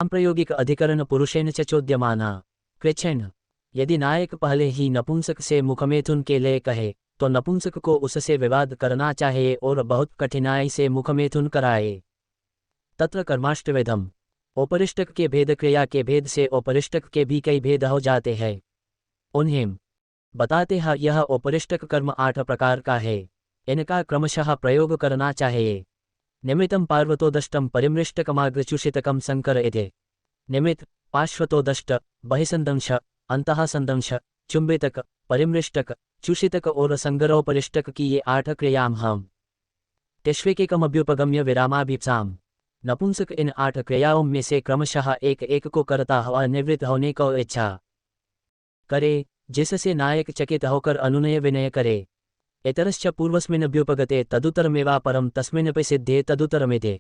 सांप्रयोगिक अधिकरण पुरुषेण च चोद्यमाना। क्वेश्चन। यदि नायक पहले ही नपुंसक से मुखमेथुन के लिए कहे तो नपुंसक को उससे विवाद करना चाहिए और बहुत कठिनाई से मुखमेथुन कराए। तत्र कर्माष्टवेदम। औपरिष्टक के भेद क्रिया के भेद से औपरिष्टक के भी कई भेद हो जाते हैं। उन्हें बताते हैं यह औपरिष्टक कर्म 8 प्रकार का है। इनका क्रमशः प्रयोग करना चाहिए। निमित्तम पार्वतोदष्टम परिमृष्टकमाग्रचूषितकम संकर इति। निमित्त पार्श्वतोदष्ट, बहिसंदंश, अंतः संदंश, चुंबितक, परिमृष्टक, चूषितक और संगरोपरिष्टक की ये 8 क्रियाम हम तेष्वेकेकमभ्युपगम्य विरामाभिप्साम। नपुंसक इन 8 क्रियाओं में से क्रमशः एक एक को करता हुआ निवृत्त होने को इच्छा करे, जिससे नायक चकित होकर अनुनय विनय करे। इतरश्च पूर्वस्मिन्नभ्युपगते तदुत्तरमेवा परम तस्मिन्नपि सिद्धे तदुत्तरमिति।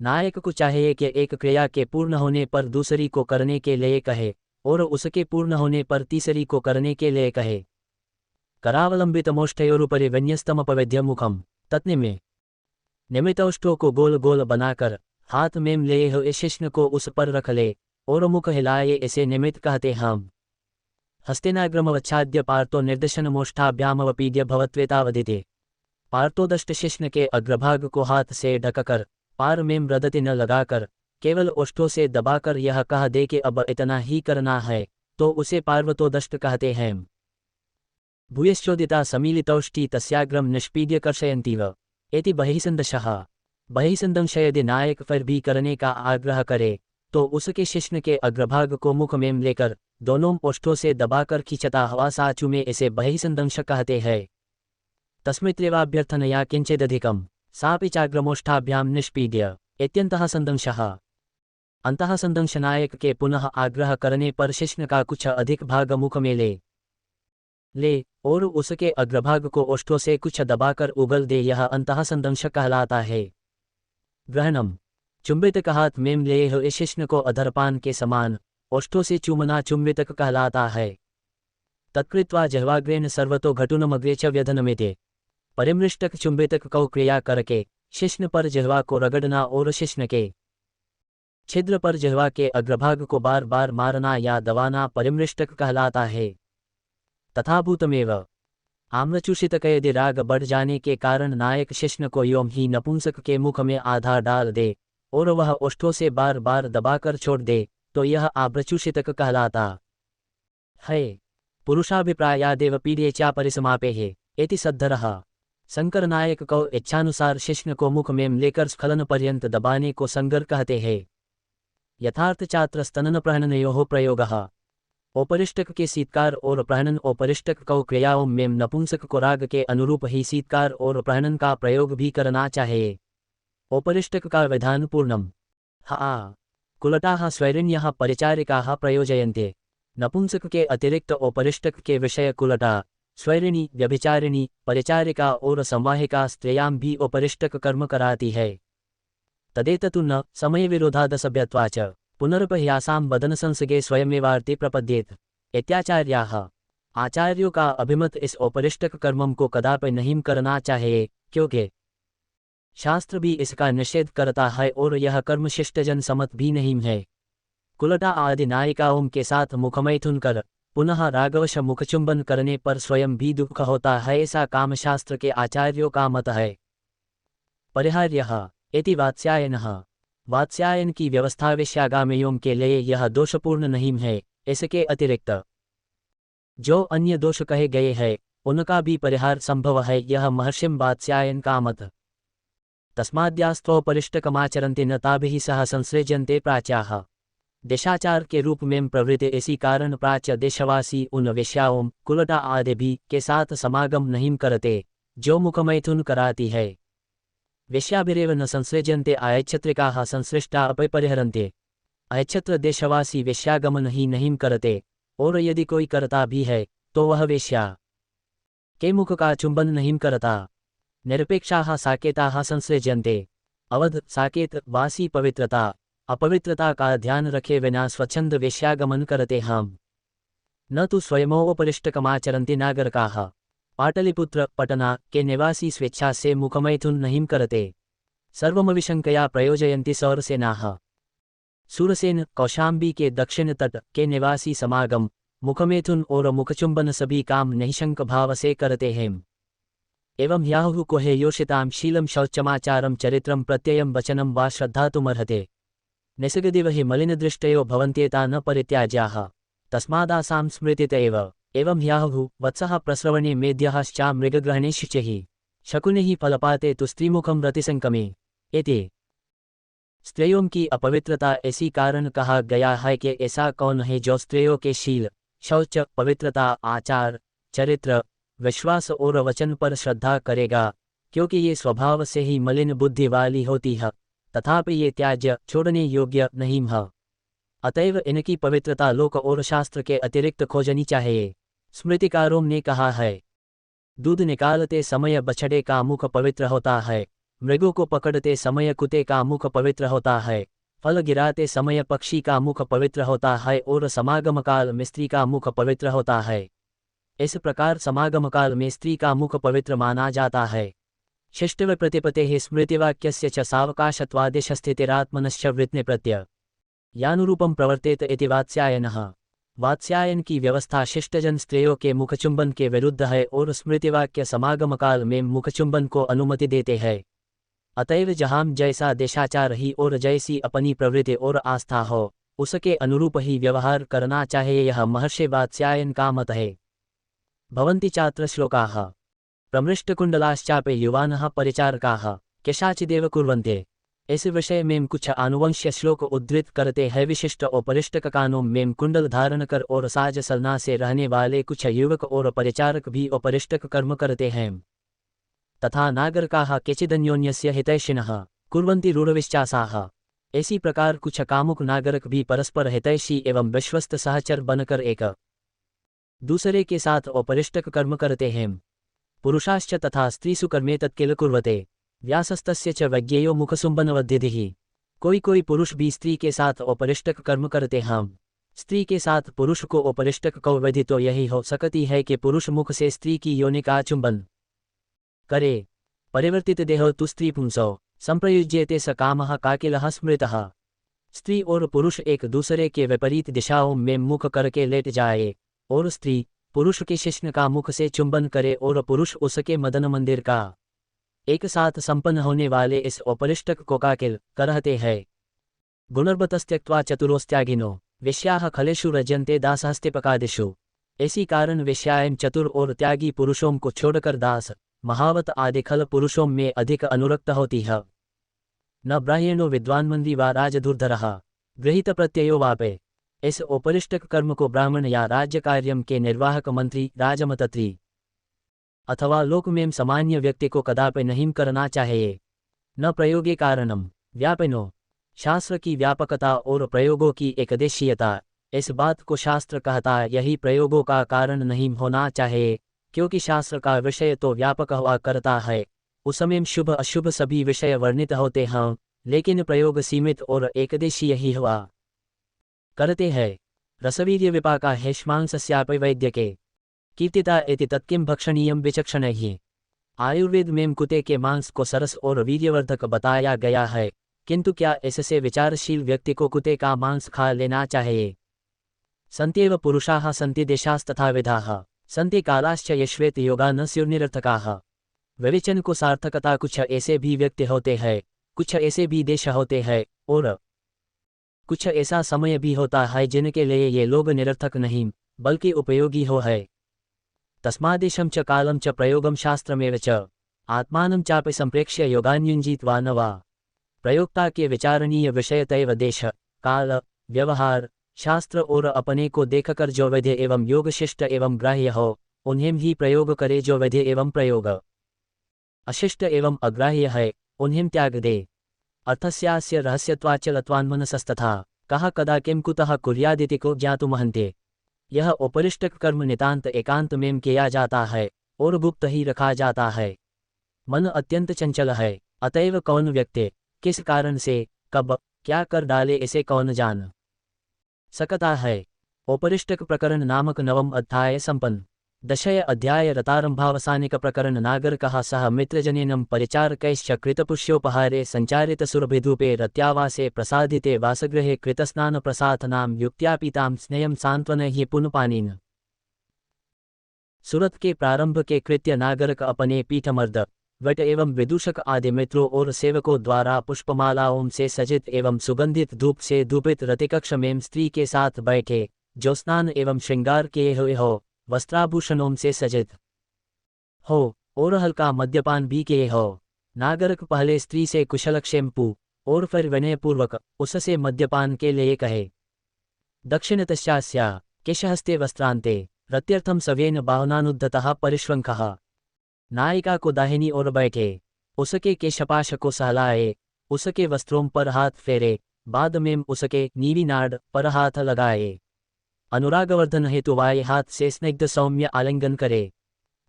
नायक को चाहिए कि एक क्रिया के पूर्ण होने पर दूसरी को करने के लिए कहे और उसके पूर्ण होने पर तीसरी को करने के लिए कहे। करावलंबितमोष्ठयोरुपरि विन्यस्तमपवेद्यमुखम। तत्निमे निमित्तोष्ठों को गोल गोल बनाकर हाथ में ले हुए शिश्न को उस पर रख ले और मुख हिलाए, इसे निमित्त कहते हम। हस्तेनाग्रमवच्छाद्य पार्थो निर्दशनमोष्ठाभ्यामवपीड्य भवत्वेतावदिते। पार्थोदष्ट शिश्न के अग्रभाग को हाथ से ढककर पार में मृदति न लगाकर केवल ओष्ठों से दबाकर यह कह दे कि अब इतना ही करना है, तो उसे पार्वतोदष्ट कहते हैं। भूयश्चोदिता समीलितौष्ठी तस्याग्रम निष्पीड्य कर्षयन्तीव एति बहिसंदशः। बहिसंदंश यदि नायक फिर भी करने का आग्रह करे तो उसके शिश्न के अग्रभाग को मुख में लेकर दोनों ओष्ठों से दबाकर खींचता हुआ साचू में इसे बहिसंदंश कहते हैं। तस्मित्रेवाभ्यर्थनया किंचिदधिकम सापि चाग्रमोष्ठाभ्याम निष्पीड्य इत्यन्तः संदंशः। अंतः संदंश नायक के पुनः आग्रह करने पर शिश्न का कुछ अधिक भाग मुख में ले और उसके अग्रभाग को ओष्ठों से कुछ दबाकर उगल दे, यह अंतः संदंश कहलाता है। ग्रहणम। चुंबितक हाथ में ले हुए शिश्न को अधरपान के समान ओष्ठों से चूमना चुंबितक कहलाता है। तत्कृत्वा जह्वाग्रेण सर्वतो घटुनमग्रे च व्यधनमिति। परिमृष्टक चुंबितक को क्रिया करके शिश्न पर जिह्वा को रगड़ना और शिश्न के छिद्र पर जिह्वा के अग्रभाग को बार बार मारना या दबाना परिमृष्टक कहलाता है। तथाभूतमेव आम्रचूषितक यदि राग बढ़ जाने के कारण नायक शिश्न को यों ही नपुंसक के मुख में आधा डाल दे और वह ओष्ठों से बार बार दबाकर छोड़ दे तो यह आम्रचूषितक कहलाता है। पुरुषाभिप्रायादेव पीड्ये चा परिसमापेः इति सद्धरः। संकर नायक को इच्छानुसार शिश्न को मुख में लेकर स्खलन पर्यंत दबाने को संगर कहते हैं। यथार्थ चात्र स्तनन प्रहननयोः प्रयोगः। औपरिष्टक के शीतकार और प्रहनन। औपरिष्टक को क्रियाओं में नपुंसक को राग के अनुरूप ही शीतकार और प्रहनन का प्रयोग भी करना चाहिए। औपरिष्टक का विधान पूर्णम कुलटाः स्वैरिण्यः परिचारिकाः प्रयोजयन्ते। नपुंसक के अतिरिक्त औपरिष्टक के विषय कुलटा, स्वैरिणी, व्यभिचारिणी, परिचारिका और संवाहिका स्त्रियां भी औपरिष्टक कर्म कराती है। तदेततु न समय विरोधादसभ्यत्वाच पुनरुपह्यासां बदन संसगे स्वयमेवार्ति प्रपद्येत इत्याचार्याः। आचार्यों का अभिमत इस औपरिष्टक कर्मम को कदापि नहीं करना चाहिए, क्योंकि शास्त्र भी इसका निषेध करता है और यह कर्म शिष्टजन सम्मत भी नहीं है। कुलटा आदि नायिकाओं के साथ मुखमैथुन कर पुनः रागवश मुखचुंबन करने पर स्वयं भी दुख होता है, ऐसा कामशास्त्र के आचार्यों का मत है। परिहार्यः इति वात्स्यायनः। वात्स्यायन की व्यवस्था वेश्यागामियों के लिए यह दोषपूर्ण नहीं है। इसके अतिरिक्त जो अन्य दोष कहे गए हैं उनका भी परिहार संभव है, यह महर्षिं वात्स्यायन का मत। तस्माद्यास्त्वौपरिष्टकमाचरन्ति न ताभिः सह संसृज्यन्ते प्राच्याः। देशाचार के रूप में प्रवृत्ति, इसी कारण प्राच्य देशवासी उन वेश्याओं, कुलटा आदि भी के साथ समागम नहीं करते जो मुखमैथुन कराती है। वेश्याभिरेव न संसृज्यन्ते अयच्छत्रिकाः संसृष्टा अपि परिहरन्ते। अयच्छत्र देशवासी वेश्यागमन ही नहीं करते और यदि कोई करता भी है तो वह वेश्या के मुख का चुंबन नहीं करता। निरपेक्षाः साकेताः संसृज्यन्ते। अवध साकेत वासी पवित्रता अपवित्रता का ध्यान रखे बिना स्वच्छंद वेश्यागमन करते हम। न तो स्वयमोपरिष्टकमाचरन्ति नागरिकाः। पाटलिपुत्र पटना के निवासी स्वेच्छा से मुखमैथुन नहीं करते। सर्वमविशंकया प्रयोजयन्ति सौरसेनाः। सूरसेन कौशाम्बी के दक्षिण तट के निवासी समागम, मुखमेथुन और मुखचुंबन सभी काम निःशंक भाव से करते हैं। एवं याहुः को हे योषितां शीलं शौचमाचारं चरित्रं प्रत्ययं वचनं वा श्रद्धातुमर्हते। निसगदिव हि मलिनदृष्टयो भवन्त्येता न परित्याज्याः, तस्मादासां स्मृतित एव। एवं याहुः वत्सः प्रस्रवणे मेद्यश्चा मृगग्रहणे शुचिः, शकुनिः फलपाते तु स्त्रीमुखं रतिसंकमे। एते स्त्रियों की अपवित्रता ऐसी कारण कहा गया है कि ऐसा कौन है जो स्त्रियों के शील, शौच, पवित्रता, आचार, चरित्र, विश्वास और वचन पर श्रद्धा करेगा, क्योंकि ये स्वभाव से ही मलिन बुद्धि वाली होती है, तथापि ये त्याज्य छोड़ने योग्य नहीं है। अतएव इनकी पवित्रता लोक और शास्त्र के अतिरिक्त खोजनी चाहिए। स्मृतिकारों ने कहा है, दूध निकालते समय बछड़े का मुख पवित्र होता है, मृगों को पकड़ते समय कुत्ते का मुख पवित्र होता है, फल गिराते समय पक्षी का मुख पवित्र होता है और समागम काल में स्त्री का मुख पवित्र होता है। इस प्रकार समागम काल में स्त्री का मुख पवित्र माना जाता है। शिष्टव प्रतिपतेः स्मृतिवाक्यस्य च सावकाशत्वादिशस्थितिरात्मनश्च वृत्ने प्रत्यय यानुरूपम प्रवर्तेत इति वात्स्यायनः। वात्स्यायन की व्यवस्था शिष्टजन स्त्रियों के मुखचुंबन के विरुद्ध है और स्मृतिवाक्य समागम काल में मुखचुंबन को अनुमति देते हैं। अतएव जहाँ जैसा देशाचार ही और जैसी अपनी प्रवृत्ति और आस्था हो, उसके अनुरूप ही व्यवहार करना चाहिए, यह महर्षि वात्स्यायन का मत है। भवन्ति चात्र श्लोकाः प्रमृष्टकुण्डलाश्चापि युवानः परिचारकाः केशाचिदेव कुर्वन्ते। इस विषय में कुछ आनुवंश्य श्लोक उद्धृत करते हैं। विशिष्ट औपरिष्टक कानों में कुंडल धारण कर और साज सलना से रहने वाले कुछ युवक और परिचारक भी औपरिष्टक कर्म करते हैं। तथा नागरिकाः केचिदन्योन्यस्य हितैषिणः कुर्वन्ति रूढविश्वासाः। इसी प्रकार कुछ कामुक नागरिक भी परस्पर हितैषी एवं विश्वस्त सहचर बनकर एक दूसरे के साथ औपरिष्टक कर्म करते हैं। पुरुषाश्च तथा स्त्रीसु कर्मे तत्किल कुर्वते व्यासस्तस्य च वैज्ञेयो मुखसुंबनवद्धिः। कोई पुरुष भी स्त्री के साथ औपरिष्टक कर्म करते हैं। स्त्री के साथ पुरुष को औपरिष्टक को विधि तो यही हो सकती है कि पुरुष मुख से स्त्री की योनि का चुंबन करे। परिवर्तित देहो तु स्त्री पुंसो संप्रयुज्यते स कामः काकिलः स्मृतः। स्त्री और पुरुष एक दूसरे के विपरीत दिशाओं में मुख करके लेट जाए और स्त्री पुरुष के शिश्न का मुख से चुंबन करे और पुरुष उसके मदन मंदिर का एक साथ संपन्न होने वाले इस औपरिष्टक को काकिल कहते हैं। गुणर्बतस्त्यक्त्वा चतुरोस्त्यागिनो वेश्याः खलेषु रज्यन्ते दासहस्त्यपकादिषु। इसी कारण वेश्याएं चतुर और त्यागी पुरुषों को छोड़कर दास, महावत आदि खल पुरुषों में अधिक अनुरक्त होती है। न ब्राह्यणो विद्वान्मन्दी वा राजधुर्धरः गृहीत प्रत्ययो वापे। इस औपरिष्टक कर्म को ब्राह्मण या राज्य कार्यम के निर्वाहक मंत्री, राजमतत्री अथवा लोक में सामान्य व्यक्ति को कदापि नहीं करना चाहिए। न प्रयोगे कारणम व्यापिनो। शास्त्र की व्यापकता और प्रयोगों की एकदेशीयता, इस बात को शास्त्र कहता है, यही प्रयोगों का कारण नहीं होना चाहिए, क्योंकि शास्त्र का विषय तो व्यापक हुआ करता है। उसमें शुभ अशुभ सभी विषय वर्णित होते हैं, लेकिन प्रयोग सीमित और एकदेशीय ही हुआ करते हैं। रसवीर्य विपाका हेष्मांसस्यापि वैद्यके कीर्तिता इति तत्किं भक्षणीयं विचक्षणैः। आयुर्वेद में कुत्ते के मांस को सरस और वीर्यवर्धक बताया गया है, किंतु क्या इससे विचारशील व्यक्ति को कुत्ते का मांस खा लेना चाहिए? सन्त्येव पुरुषाः सन्ति देशास्तथा विधाः सन्ति कालाश्च यश्वेत योगा न स्युर्निरर्थकाः। विवेचन को सार्थकता कुछ ऐसे भी व्यक्ति होते हैं, कुछ ऐसे भी देश होते हैं और कुछ ऐसा समय भी होता है जिनके लिए ये लोग निरर्थक नहीं बल्कि उपयोगी हो है। तस्मादेशं च कालं च प्रयोगं शास्त्रमेव च आत्मानं चापि संप्रेक्ष्य योगान्युञ्जीत्वा न वा। प्रयोक्ता के विचारणीय विषय तैव देश, काल, व्यवहार, शास्त्र और अपने को देखकर जो विधि एवं योगशिष्ट एवं ग्राह्य हो, उन्हें ही प्रयोग करे। जो विधि एवं प्रयोग अशिष्ट एवं अग्राह्य है, उन्हें त्याग दे। अर्थस्यास्य रहस्यत्वाचलत्वान्मनसस्तथा कहा कदा किं कुतः कुर्यादिति को ज्ञातुमहन्ते। यह औपरिष्टक कर्म नितांत एकांत में किया जाता है और गुप्त ही रखा जाता है। मन अत्यंत चंचल है, अतएव कौन व्यक्ति किस कारण से कब क्या कर डाले इसे कौन जान सकता है। औपरिष्टक प्रकरण नामक 9वां अध्याय संपन्न। दशय अध्याय रतारंभावसानिक प्रकरण नागरकः सह मित्रजनेनं परिचारकैश्च कृतपुष्योपहारे संचारितसुरभिधूपे रत्यावासे प्रसादिते वासगृहे कृतस्नानप्रसादनां युक्त्यापीतां स्नेहं सांत्वनैः पुनपानीन्। सूरत के प्रारंभ के कृत्य नागरक अपने पीठमर्द वट एवं विदूषक आदि मित्रों और सेवकों द्वारा पुष्पमालाओं से सजित एवं सुगंधित धूप से धूपित रतिकक्ष में स्त्री के साथ बैठे, जो स्नान एवं श्रृंगार किए हुए हो, वस्त्राभूषणों से सजित हो और हल्का मद्यपान भी किए हो। नागरक पहले स्त्री से कुशलक्षेम पूछ और फिर विनयपूर्वक उससे मद्यपान के लिए कहे। दक्षिणतश्चास्या केशहस्ते वस्त्रांते रत्यर्थम सव्येन बाहुनानुद्धतः परिश्रंखः। नायिका को दाहिनी ओर बैठे, उसके केशपाश को सहलाए, उसके वस्त्रों पर हाथ फेरे, बाद में उसके नीवी नाड़ पर हाथ लगाए। अनुरागवर्धन हेतु वाये हाथ से स्निग्ध सौम्य आलिंगन करे।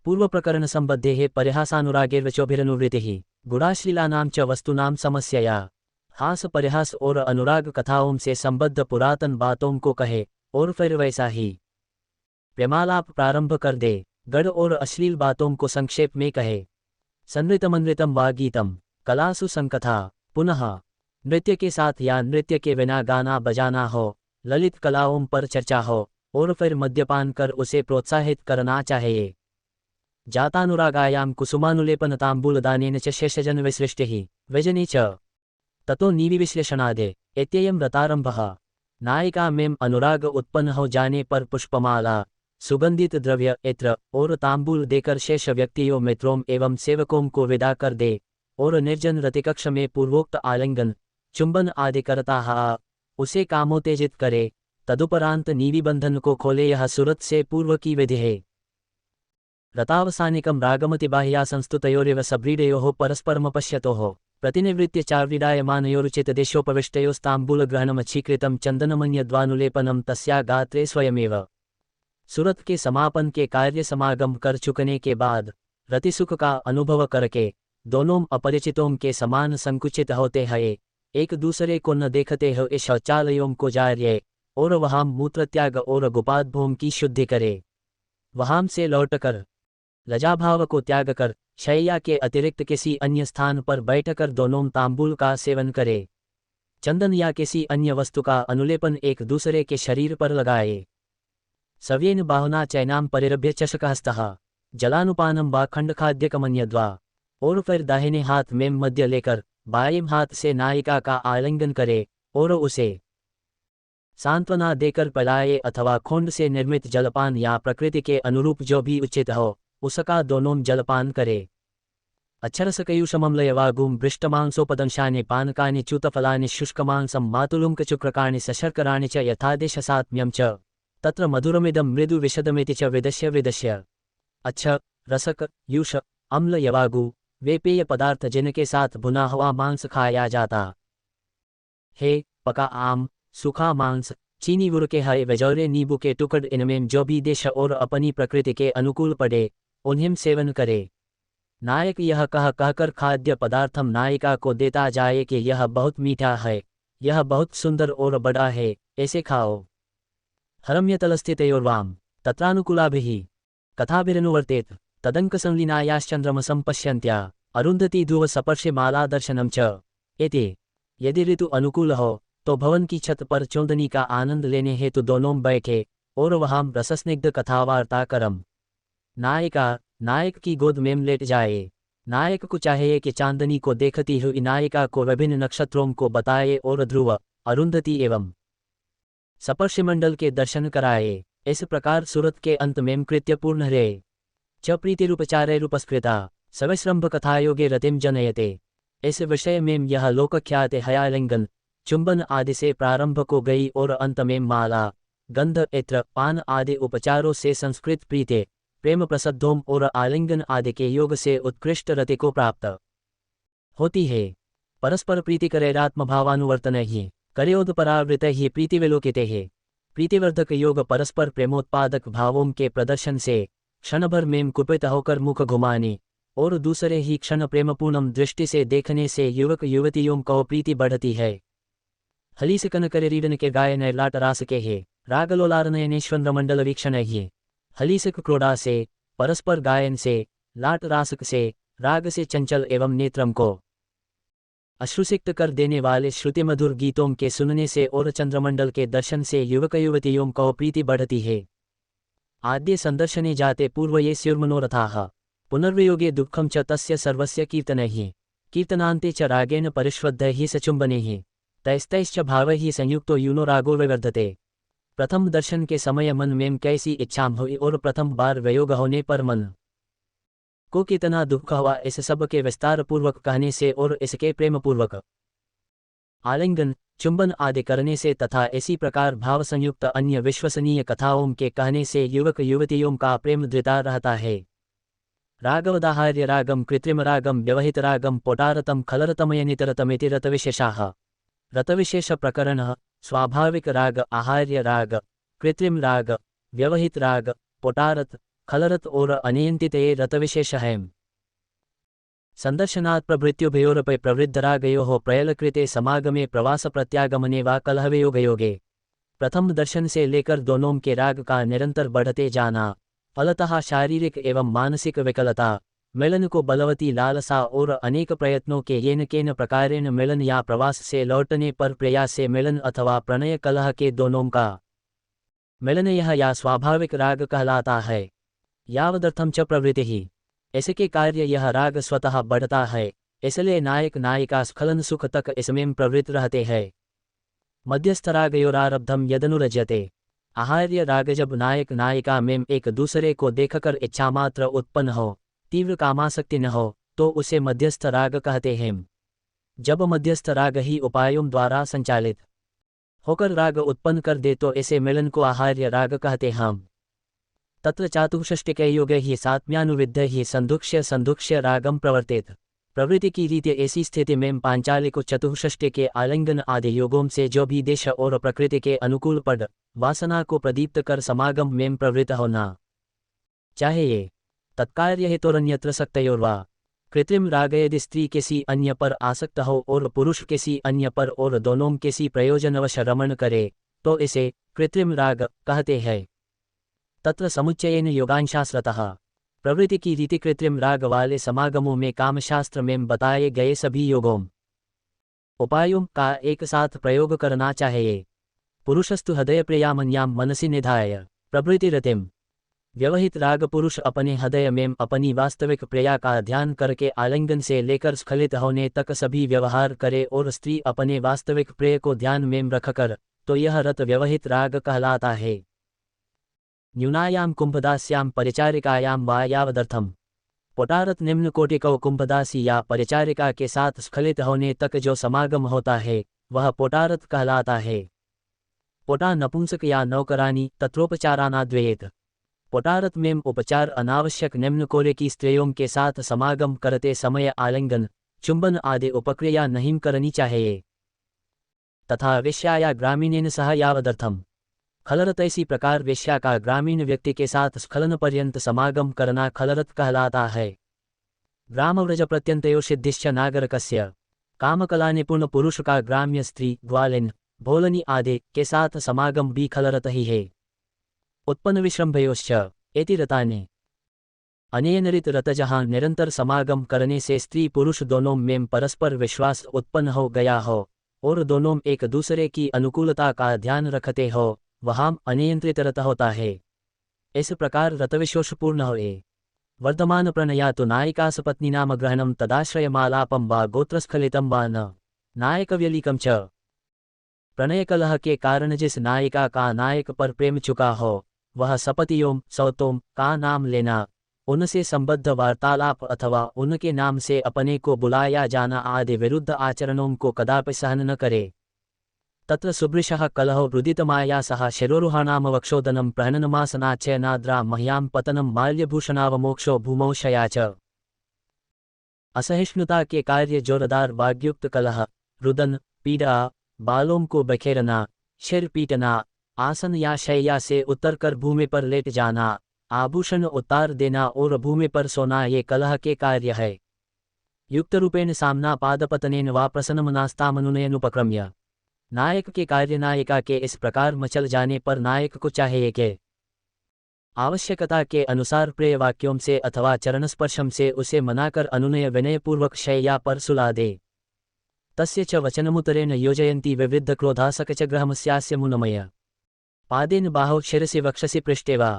पूर्व प्रकरण संबद्धे परिहासानुरागेर्वचोभिरनुवृत्तिः गुणाश्लीलानां च वस्तूनां समस्यया। हास परिहास और अनुराग कथाओं से संबद्ध पुरातन बातों को कहे और फिर वैसा ही प्रेमालाप प्रारंभ कर दे। गढ़ और अश्लील बातों को संक्षेप में कहे। संनृतमनृतम वा गीतम कलासु संकथा। पुनः नृत्य के साथ या नृत्य के बिना गाना बजाना हो, ललित कलाओं पर चर्चा हो और फिर मद्यपान कर उसे प्रोत्साहित करना चाहिए। जातानुरागायां कुसुमानुलेपनताम्बूलदानेन च शेषजनविसृष्टिः व्यजने च ततो नीविविश्लेषणादे इत्ययं रतारंभः। नायिका में अनुराग उत्पन्न हो जाने पर पुष्पमाला, सुगंधित द्रव्य, इत्र और तांबूल देकर शेष व्यक्तियों, मित्रों एवं सेवकों को विदा कर दे और निर्जन रतिकक्ष में पूर्वोक्त आलिंगन, चुंबन आदि करता हा उसे कामोत्तेजित करे। तदुपरांत नीवी बंधन को खोले। यह सूरत से पूर्व की विधि है। रतावसानिकं रागमतिबाह्या संस्तुतयोरिव सभ्रीडयोः परस्परमपश्यतोः प्रतिनिवृत्य चार्विडायमानयोरुचितदेशोपविष्टयोस्ताम्बूलग्रहणमच्छीकृतं चन्दनमन्यद्वानुलेपनं तस्या गात्रे स्वयमेव। सूरत के समापन के कार्य समागम कर चुकने के बाद रतिसुख का अनुभव करके दोनों अपरिचितों के समान संकुचित होते हैं, एक दूसरे को न देखते हुए शौचालयों को जाए और वहां मूत्रत्याग और गुपादभूम की शुद्धि करे। वहां से लौटकर लजाभाव को त्याग कर शैया के अतिरिक्त किसी अन्य स्थान पर बैठकर दोनों तांबूल का सेवन करे। चंदन या किसी अन्य वस्तु का अनुलेपन एक दूसरे के शरीर पर लगाए। सव्येन बाहुना चैनाम परिरभ्य चषकहस्तः जलानुपानम वा खंडखाद्यकमन्यद्वा। और फिर दाहिने हाथ में मध्य लेकर बाएं हाथ से नायिका का आलिंगन करे और उसे सांत्वना देकर पिलाए, अथवा खोंड से निर्मित जलपान या प्रकृति के अनुरूप जो भी उचित हो उसका दोनों जलपान करे। अक्षरसकयुषमम्लयवागुं भृष्टमांसोपदंशानि पानकानि च्युतफलानि शुष्कमांसं मातुलुंकचुक्रकाणि सशर्कराणि च यथादेशसात्म्यं च तत्र मधुरमिदं मृदु विशदमिति च विदश्य विदश्य। अच्छ, रसक, युष, अम्ल यवागु वे पेय पदार्थ जिनके साथ भुना हुआ मांस खाया जाता है। पका आम, सूखा मांस, चीनी गुड़ के हरे वजौरे नींबू के टुकड़, इनमें जो भी देश और अपनी प्रकृति के अनुकूल पड़े उन्हें सेवन करे। नायक यह कहकर खाद्य पदार्थम नायिका को देता जाए कि यह बहुत मीठा है, यह बहुत सुंदर और बड़ा है, ऐसे खाओ। हरम्यतलस्थितयोर्वाम तत्रानुकूलाभिः कथाभिरनुवर्तेत तदंकसंलीनायाश्चंद्रमसं पश्यन्त्या अरुंधति ध्रुव सपर्शे माला दर्शनम च एते। यदि ऋतु अनुकूल हो तो भवन की छत पर चौंदनी का आनंद लेने हेतु दोनों बैठे और वहां रसस्निग्ध कथावार्ता करम। नायिका नायक की गोद में लेट जाए। नायक को चाहिए कि चांदनी को देखती हुई नायिका को विभिन्न नक्षत्रों को बताए और ध्रुव, अरुंधति एवं सपर्शमंडल के दर्शन कराए। इस प्रकार सूरत के अंत में कृत्य पूर्ण रहे। च प्रीतिरूपचारैरुपस्कृता सविश्रंभ कथायोगे रतिम जनयते। इस विषय में यह लोकख्यात हयालिंगन, चुंबन आदि से प्रारंभ को गई और अंत में माला, गंध, इत्र, पान आदि उपचारों से संस्कृत प्रीते, प्रेम प्रसद्धोम और आलिंगन आदि के योग से उत्कृष्ट रति को प्राप्त होती है। परस्पर प्रीति करेरात्मभावानुवर्तन ही करेयोदपरावृत ही प्रीतिविलोकिते है। प्रीतिवर्धक योग परस्पर प्रेमोत्पादक भावों के प्रदर्शन से क्षणभर में कुपित होकर मुख घुमाने और दूसरे ही क्षण प्रेमपूर्णम दृष्टि से देखने से युवक युवतियों को प्रीति बढ़ती है। हलीसकन करे रीडन के गायन लाट रास के है रागलोलारनयनेश्वर मंडल वीक्षण है। हलीसक क्रोड़ा से, परस्पर गायन से, लाट रासक से, राग से चंचल एवं नेत्रम को अश्रुसिक्त कर देने वाले श्रुतिमधुर गीतों के सुनने से और चंद्रमंडल के दर्शन से युवक युवतियों को प्रीति बढ़ती है। आद्य संदर्शने जाते पूर्व ये स्युर्मनोरथाः पुनर्वियोगे दुःखं च तस्य सर्वस्य कीर्तनैः कीर्तनान्ते च रागेण परिश्वद्धैः सचुम्बनैः तैस्तैश्च भावैः संयुक्तो यूनो रागो विवर्धते। प्रथम दर्शन के समय मन में कैसी इच्छा हुई और प्रथम बार वियोग होने पर मन को कितना दुख हुआ, इस सब के विस्तार पूर्वक कहने से और इसके प्रेम पूर्वक आलिंगन चुंबन आदि करने से तथा इसी प्रकार भाव संयुक्त अन्य विश्वसनीय कथाओं के कहने से युवक युवतियों का प्रेम दृढ़ता रहता है। रागवदाहार्य रागम कृत्रिम रागम व्यवहित रागम पोटारतम खलरतमय नितरतमिति रतविशेषाः। रतविशेष प्रकरण स्वाभाविक राग, आहार्य राग, कृत्रिम राग, व्यवहित राग, पोटारत, खलरत और अनियंत्रित ये रतविशेष हैं। संदर्शनात् प्रभृत्युभयोरपि प्रवृद्धरागयोः प्रयलकृते समागमे प्रवास प्रत्यागमने वा कलहवियोगयोगे। प्रथम दर्शन से लेकर दोनों के राग का निरंतर बढ़ते जाना, फलतः शारीरिक एवं मानसिक विकलता, मिलन को बलवती लालसा और अनेक प्रयत्नों के येन केन प्रकारेण मिलन या प्रवास से लौटने पर प्रयास से मिलन अथवा प्रणय कलह के दोनों का मिलन यह या स्वाभाविक राग कहलाता है। यावदर्थम च प्रवृत्ति, इसके कार्य यह राग स्वतः बढ़ता है, इसलिए नायक नायिका स्खलन सुख तक इसमें प्रवृत्त रहते हैं। मध्यस्थ रागयोरारब्धम यदनुरज्यते, आहार्य राग जब नायक नायिका में एक दूसरे को देखकर इच्छा मात्र उत्पन्न हो, तीव्र कामासक्ति न हो, तो उसे मध्यस्थ राग कहते हैं। जब मध्यस्थ राग ही उपायों द्वारा संचालित होकर राग उत्पन्न कर दे तो इसे मिलन को आहार्य राग कहते हैं। तत्र चातुष्टययोगैः सात्म्यानुविद्धैः संदुक्ष्य रागम प्रवर्तेत। प्रवृत्ति की रीति ऐसी स्थिति में पांचालिक चतुष्टय के आलिंगन आदि योगों से जो भी देश और प्रकृति के अनुकूल पद वासना को प्रदीप्त कर समागम में प्रवृत्त होना चाहे ये तत्कार्य हेतुरन्यत्र सक्तयोर्वा। कृत्रिम राग यदि स्त्री किसी अन्य पर आसक्त हो और पुरुष किसी अन्य पर और दोनों किसी प्रयोजनवश रमण करे तो इसे कृत्रिम राग कहते हैं। तत्र समुच्चयेन योगांशास्त्रतः प्रवृत्ति की रीति कृत्रिम राग वाले समागमों में कामशास्त्र में बताए गए सभी योगों उपायों का एक साथ प्रयोग करना चाहिए। पुरुषस्तु हृदय प्रियामन्याम मनसि निधाय प्रभृतिरतिम। व्यवहित राग पुरुष अपने हृदय में अपनी वास्तविक प्रिया का ध्यान करके आलिंगन से लेकर स्खलित होने तक सभी व्यवहार करे और स्त्री अपने वास्तविक प्रिय को ध्यान में रखकर, तो यह रत व्यवहित राग कहलाता है। न्यूनायाम कुंभदास्याम परिचारिकायाम वा यावदर्थम। पोटारत निम्न कोटि को कुंभदासी या परिचारिका के साथ स्खलित होने तक जो समागम होता है वह पोटारत कहलाता है। पोटा नपुंसक या नौकरानी तत्रोपचारानाद्वयेत। पोटारत में उपचार अनावश्यक निम्न कोरे की स्त्रियों के साथ समागम करते समय आलिंगन, चुंबन आदि उपक्रिया नहीं करनी चाहिए। तथा वेश्या या ग्रामीणेन सह यावदर्थम। खलरत इसी प्रकार वेश्या का ग्रामीण व्यक्ति के साथ स्खलन पर्यंत समागम करना खलरत कहलाता है। ग्रामव्रज प्रत्यंतयो सिद्धिश्च नागरकस्य। कामकला निपुण पुरुष का ग्राम्य स्त्री, ग्वालिन, भोलनी आदि के साथ समागम भी खलरत ही है। उत्पन्न विश्रम्भयोश्च एति रताने। अनेन ऋत रत जहाँ निरंतर समागम करने से स्त्री पुरुष दोनों में परस्पर विश्वास उत्पन्न हो गया हो और दोनों एक दूसरे की अनुकूलता का ध्यान रखते हो, वहां अनियंत्रित रत होता है। इस प्रकार रतविशोषपूर्ण होए। वर्धमान प्रणया तो नायिका सपत्नी नाम ग्रहणम तदाश्रयमालापम वा गोत्रस्खलितम वा न नायकव्यलिकम च। प्रणय कलह के कारण जिस नायिका का नायक पर प्रेम चुका हो वह सपतियों सौतों का नाम लेना, उनसे संबद्ध वार्तालाप अथवा उनके नाम से अपने को बुलाया जाना आदि विरुद्ध आचरणों को कदापि सहन न करे। तत्र सुभृशः कलहो रुदितमाया सह शिरोरुहाणाम वक्षोदनम प्रहननमासनाच्यनाद्रा मह्याम पतनम माल्यभूषणावमोक्षो भूमौ शया च। असहिष्णुता के कार्य जोरदार वाग्युक्त कलह, रुदन, पीड़ा, बालों को बखेरना, सिर पीटना, आसन या शैया से उतरकर भूमि पर लेट जाना, आभूषण उतार देना और भूमि पर सोना ये कलह के कार्य है। युक्त रूपेण सामना पादपतनेन वा प्रसन्नमनास्तामनुनयनुपक्रम्य। नायक के कार्य नायिका के इस प्रकार मचल जाने पर नायक को चाहिए कि आवश्यकता के अनुसार प्रिय वाक्यों से अथवा चरणस्पर्शम से उसे मनाकर अनुनय विनयपूर्वक शय्या पर सुला दे। तस्य च वचनमुतरेण योजयन्ती विवृद्ध क्रोधासक च ग्रहमस्यास्य मुनमय पादेन बाहौ शिरसि वक्षसि पृष्ठे वा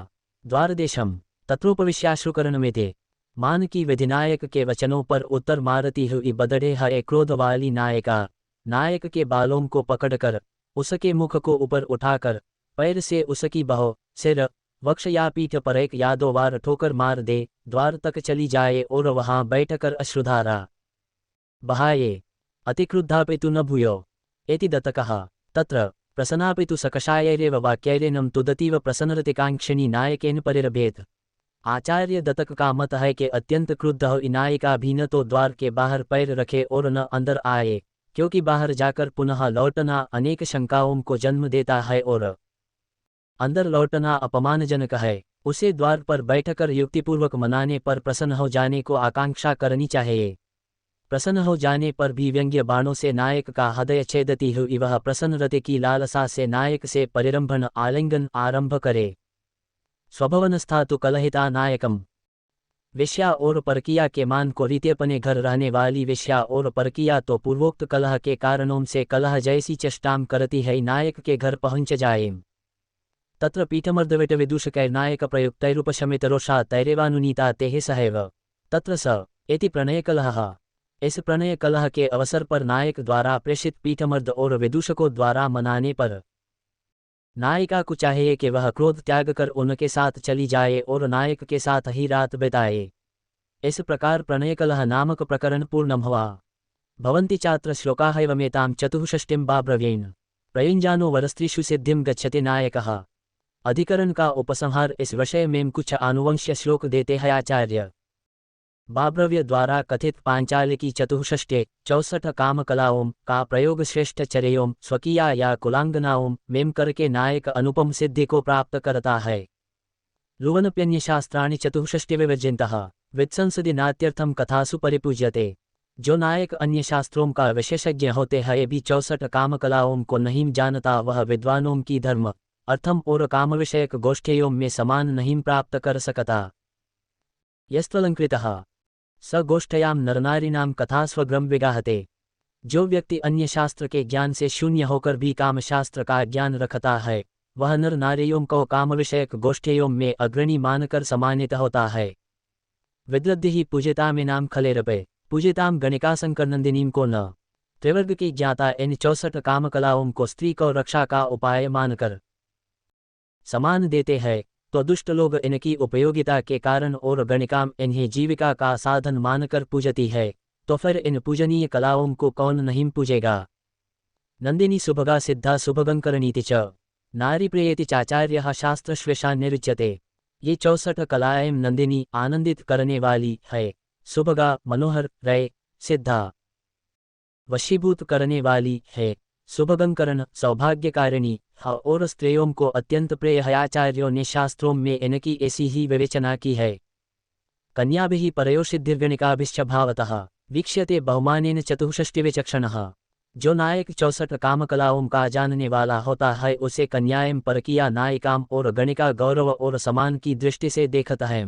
द्वारदेशम तत्रोपविश्याश्रुकरणमेते। मान की विधिनायक के वचनों पर उत्तर मारती हुई बदड़े है क्रोध वाली नायिका। नायक के बालों को पकड़कर उसके मुख को ऊपर उठाकर पैर से उसकी बाहों, सिर, वक्ष या पीठ पर एक या दो बार ठोकर मार दे, द्वार तक चली जाए और वहां बैठकर अश्रुधारा बहाये। अतिक्रुद्धापितु न भूयो एति दत्तकः। तत्र प्रसन्नापितु सकषायैरेव वाक्यैरेनं तुदतीव प्रसन्नरतिकाङ्क्षिणी नायकेन परिरभेत। आचार्य दत्तक का मत है कि अत्यंत क्रुद्ध हुई नायिका भी न तो द्वार के बाहर पैर रखे और न अंदर आए, क्योंकि बाहर जाकर पुनः लौटना अनेक शंकाओं को जन्म देता है और अंदर लौटना अपमानजनक है। उसे द्वार पर बैठकर युक्तिपूर्वक मनाने पर प्रसन्न हो जाने को आकांक्षा करनी चाहिए। प्रसन्न हो जाने पर भी व्यंग्य बाणों से नायक का हृदय छेदती हुई वह प्रसन्न रति की लालसा से नायक से परिरंभन आलिंगन आरंभ करे। स्वभवनस्थातु कलहिता नायकम। वेश्या और परकिया के मान को रीते अपने घर रहने वाली वेश्या और परकिया तो पूर्वोक्त कलह के कारणों से कलह जैसी चेष्टाम करती है नायक के घर पहुंच जाए। तत्र पीठमर्दविट विदूषकैर्नायक प्रयुक्तैरुपशमितरोषा तैरेवानुनीता तेह सहैव तत्र स एति प्रणय कलह। इस प्रणय कलह के अवसर पर नायक द्वारा प्रेषित पीठमर्द और विदूषकों द्वारा मनाने पर नायिका को चाहिए कि वह क्रोध त्याग कर उनके साथ चली जाए और नायक के साथ ही रात बिताए। इस प्रकार प्रणयकलह नामक प्रकरण पूर्णम हुआ। भवन्ति चात्र श्लोकाहैवमेतां चतुःषष्टिं बाब्रवीण प्रयुञ्जानो वरस्त्रीषु सिद्धिं गच्छति नायकः। अधिकरण का उपसंहार इस विषय में कुछ आनुवंश्य श्लोक देते हैं आचार्य। बाब्रव्य द्वारा कथित पांचाल की चतुःषष्टे 64 काम कलाओं का प्रयोग श्रेष्ठ चर्यों स्वकीया या कुलांगनाओं में करके नायक अनुपम सिद्धि को प्राप्त करता है। लुवनप्यन्यशास्त्राणि चतुःषष्टिविवर्जितः वित्संसदि नात्यर्थम कथासु परिपूज्यते। जो नायक अन्य शास्त्रों का विशेषज्ञ होते हैं भी 64 काम कलाओं को नहीं जानता वह विद्वानों की धर्म, अर्थम और काम विषयक गोष्ठियों में समान नहीं प्राप्त कर सकता। यस्त्वलंकृतः स गोष्ठयां नरनारीणां कथा स्वग्रम विगाहते। जो व्यक्ति अन्य शास्त्र के ज्ञान से शून्य होकर भी काम शास्त्र का ज्ञान रखता है वह नर नारियों को काम विषयक गोष्ठियों में अग्रणी मानकर सम्मानित होता है। विद्रद्धिः पूजितां नाम खलेरपे पूजितां गणिका संकरनंदिनीं को न। त्रिवर्ग की ज्ञाता इन 64 काम कलाओं को स्त्री को रक्षा का उपाय मानकर समान देते हैं तो दुष्ट लोग इनकी उपयोगिता के कारण और गणिकाम इन्हें जीविका का साधन मानकर पूजती है, तो फिर इन पूजनीय कलाओं को कौन नहीं पूजेगा। नंदिनी सुभगा सिद्धा सुभगंकरणीति च नारी प्रियेति चाचार्यः शास्त्रश्वेषा निरुच्यते। ये 64 कलाएं नंदिनी आनंदित करने वाली है, सुभगा मनोहर रय सिद्धा वशीभूत करने वाली है, सुभगंकरण सौभाग्यकारिणी और स्त्रियों को अत्यंत प्रिय है। आचार्यों ने शास्त्रों में इनकी ऐसी ही विवेचना की है। कन्याभिः परयोषिद्धिर्गणिकाभिश्च भावतः वीक्ष्यते बहुमानेन चतुःषष्टिविचक्षणः। जो नायक 64 काम कलाओं का जानने वाला होता है उसे कन्याएं परकिया नायिकाम और गणिका गौरव और समान की दृष्टि से देखता है।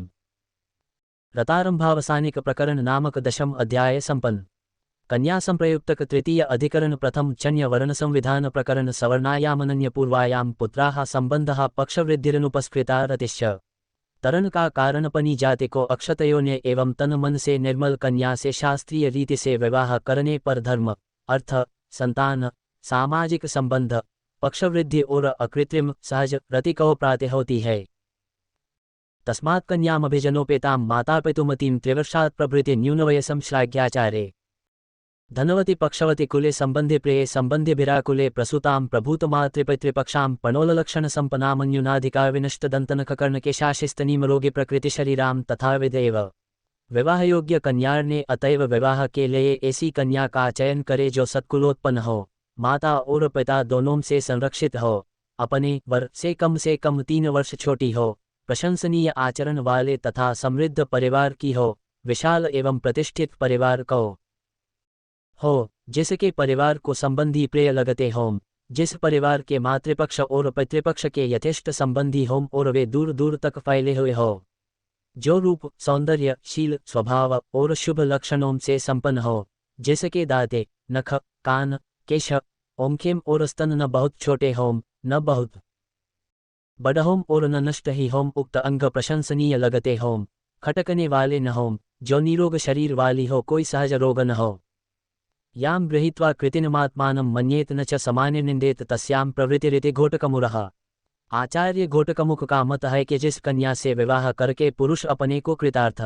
रतारंभावसानिक प्रकरण नामक 10वां अध्याय संपन्न। कन्या संप्रयुक्तक तृतीय अधिकरण प्रथम चन्य वर्ण संविधान प्रकरण सवर्णायामनन्य पूर्वायाम पुत्राः संबंधः पक्षवृद्धिरनुपस्कृता रतिश्च। तरण का कारणपनी जाति को अक्षतयोन्य एवं तन मन से निर्मल कन्या से शास्त्रीय रीति से विवाह करने पर धर्म, अर्थ, संतान, सामाजिक संबंध, पक्षवृद्धि और अकृत्रिम सहज रति को प्राप्ति होती है। तस्मात् कन्यामभिजनोपेतां मातापितुमतीं त्रिवर्षात् प्रभृति न्यूनवयसं श्लाघ्याचारे। धनवती पक्षवती कुले संबंधि प्रिय संबंधि भिराकुले प्रसूतां प्रभूतमातृपितृपक्षां पणोललक्षण संपन्नामन्यूनाधिका विनष्टदंतनखकर्ण के शाशिस्तनीम रोगी प्रकृति शरीराम तथा विदेव। विवाह योग्य कन्या ने अतएव विवाह के लिए ऐसी कन्या का चयन करे जो सत्कुलोत्पन्न हो, माता और पिता दोनों से संरक्षित हो, अपने वर से कम 3 वर्ष छोटी हो, प्रशंसनीय आचरण वाले तथा समृद्ध परिवार की हो, विशाल एवं प्रतिष्ठित परिवार को हो, जिसके परिवार को संबंधी प्रिय लगते हों, जिस परिवार के मातृपक्ष और पितृपक्ष के यथेष्ट संबंधी हों और वे दूर दूर तक फैले हुए हो, जो रूप, सौंदर्य, शील, स्वभाव और शुभ लक्षणों से संपन्न हो, जिसके दांते, नख, कान, केश, ओंखें और स्तन न बहुत छोटे हों, न बहुत बड़ा हों और न नष्ट ही हों, उक्त अंग प्रशंसनीय लगते हों, खटकने वाले न हों, जो निरोग शरीर वाली हो, कोई सहज रोग न हो। यां गृहीत्वा कृतिनमात्मानं मन्येत न च समानिर्निंदेत तस्यां प्रवृत्तिरिति घोटकमुरः। आचार्य घोटकमुख का मत है कि जिस कन्या से विवाह करके पुरुष अपने को कृतार्थ,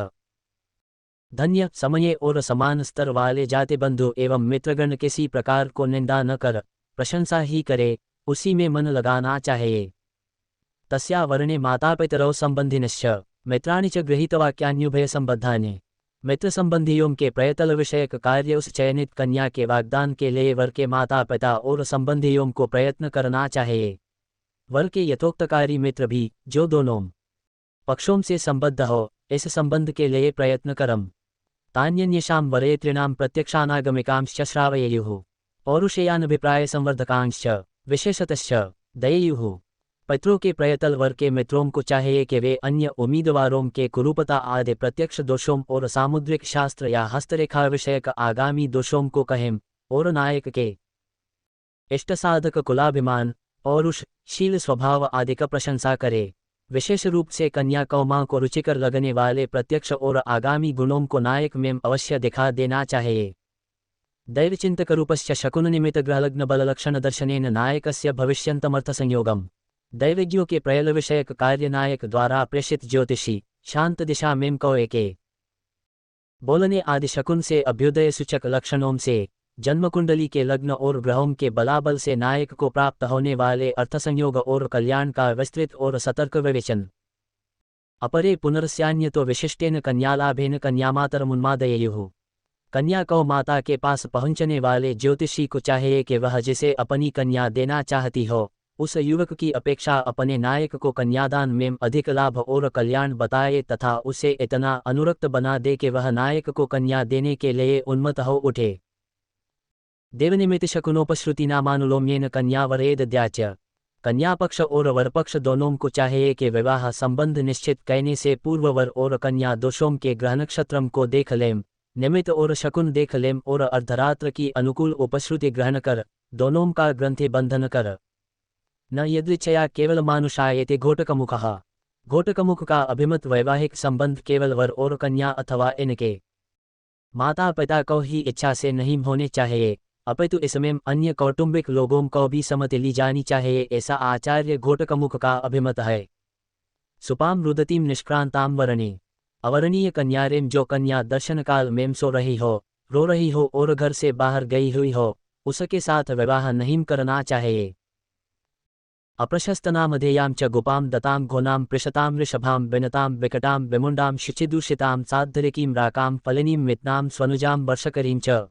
धन्य, समये और समान स्तर वाले जाति बंधु एवं मित्रगण किसी प्रकार को निंदा न कर प्रशंसा ही करे, उसी में मन लगाना चाहिए। तस्या वर्णे मातापितरौ संबंधिनश्च मित्राणि च गृहीतवाक्यान्युभय संबद्धानि। मित्र संबंधियों के प्रयतल विषयक कार्य उस चयनित कन्या के वाग्दान के लिए वर के माता पिता और संबंधियों को प्रयत्न करना चाहिए। वर के यथोक्तकारी मित्र भी, जो दोनों पक्षों से संबद्ध हो, इस संबंध के लिए प्रयत्न करम। तान्यन्येषां वरेत्रिणां प्रत्यक्षानागमिकांश्च श्रावयेयुः पौरुषेयानभिप्राय संवर्धकांश्च विशेषतश्च दयेयुः। पितरों के प्रयतल वर के मित्रों को चाहिए कि वे अन्य उम्मीदवारों के कुरूपता आदि प्रत्यक्ष दोषों और सामुद्रिक शास्त्र या हस्तरेखा विषयक आगामी दोषों को कहें और नायक के इष्ट साधक कुलाभिमान, पौरुष, शील, स्वभाव आदि का प्रशंसा करे। विशेष रूप से कन्या कौमां को रुचिकर लगने वाले प्रत्यक्ष और आगामी गुणों को नायक में अवश्य दिखा देना चाहिए। दैवचिंतकरूपश्च शकुननिमित्त ग्रहलग्न बललक्षण दर्शनेन नायकस्य भविष्यन्तमर्थ संयोगम। दैवज्ञों के प्रयल विषयक कार्य नायक द्वारा प्रेषित ज्योतिषी शांत दिशा में कौए के बोलने आदि शकुन से अभ्युदय सूचक लक्षणों से, जन्मकुंडली के लग्न और ग्रहों के बलाबल से नायक को प्राप्त होने वाले अर्थसंयोग और कल्याण का विस्तृत और सतर्क विवेचन। अपरे पुनर्स्यान्यतो विशिष्टेन कन्यालाभेन कन्यामातरमुन्मादयेयुः। कन्या को माता के पास पहुंचने वाले ज्योतिषी को चाहिए कि वह जिसे अपनी कन्या देना चाहती हो, उस युवक की अपेक्षा अपने नायक को कन्यादान में अधिक लाभ और कल्याण बताए तथा उसे इतना अनुरक्त बना दे कि वह नायक को कन्या देने के लिए उन्मत्त हो उठे। देवनिमित्त शकुनोपश्रुतिनामानुलोम्येन कन्यावरेदद्याच। कन्या पक्ष और वर पक्ष दोनों को चाहिए कि विवाह संबंध निश्चित कहने से पूर्व वर और कन्या दोषों के ग्रह नक्षत्रम को देख लें, निमित्त और शकुन देख लें और अर्धरात्र की अनुकूल उपश्रुति ग्रहण कर दोनों का ग्रंथि बंधन कर। न यदृच्छया केवल मानुषायते घोटकमुखः। घोटकमुख का अभिमत वैवाहिक संबंध केवल वर और कन्या अथवा इनके माता पिता को ही इच्छा से नहीं होने चाहिए, अपितु इसमें अन्य कौटुंबिक लोगों को भी सम्मति ली जानी चाहिए, ऐसा आचार्य घोटकमुख का अभिमत है। सुपाम रुदतीं निष्क्रांतां वरणे। अवरणीय कन्यारेम जो कन्या दर्शन काल में सो रही हो, रो रही हो और घर से बाहर गई हुई हो, उसके साथ विवाह नहीं करना चाहिए। अप्रशस्तनामधेयां च गुपां दतां घोनां पृषतां ऋषभां विनतां विकटां विमुण्डां शुचिदूषितां साद्धरिकीं राकां फलिनीं मित्नां स्वनुजां वर्षकरीं च।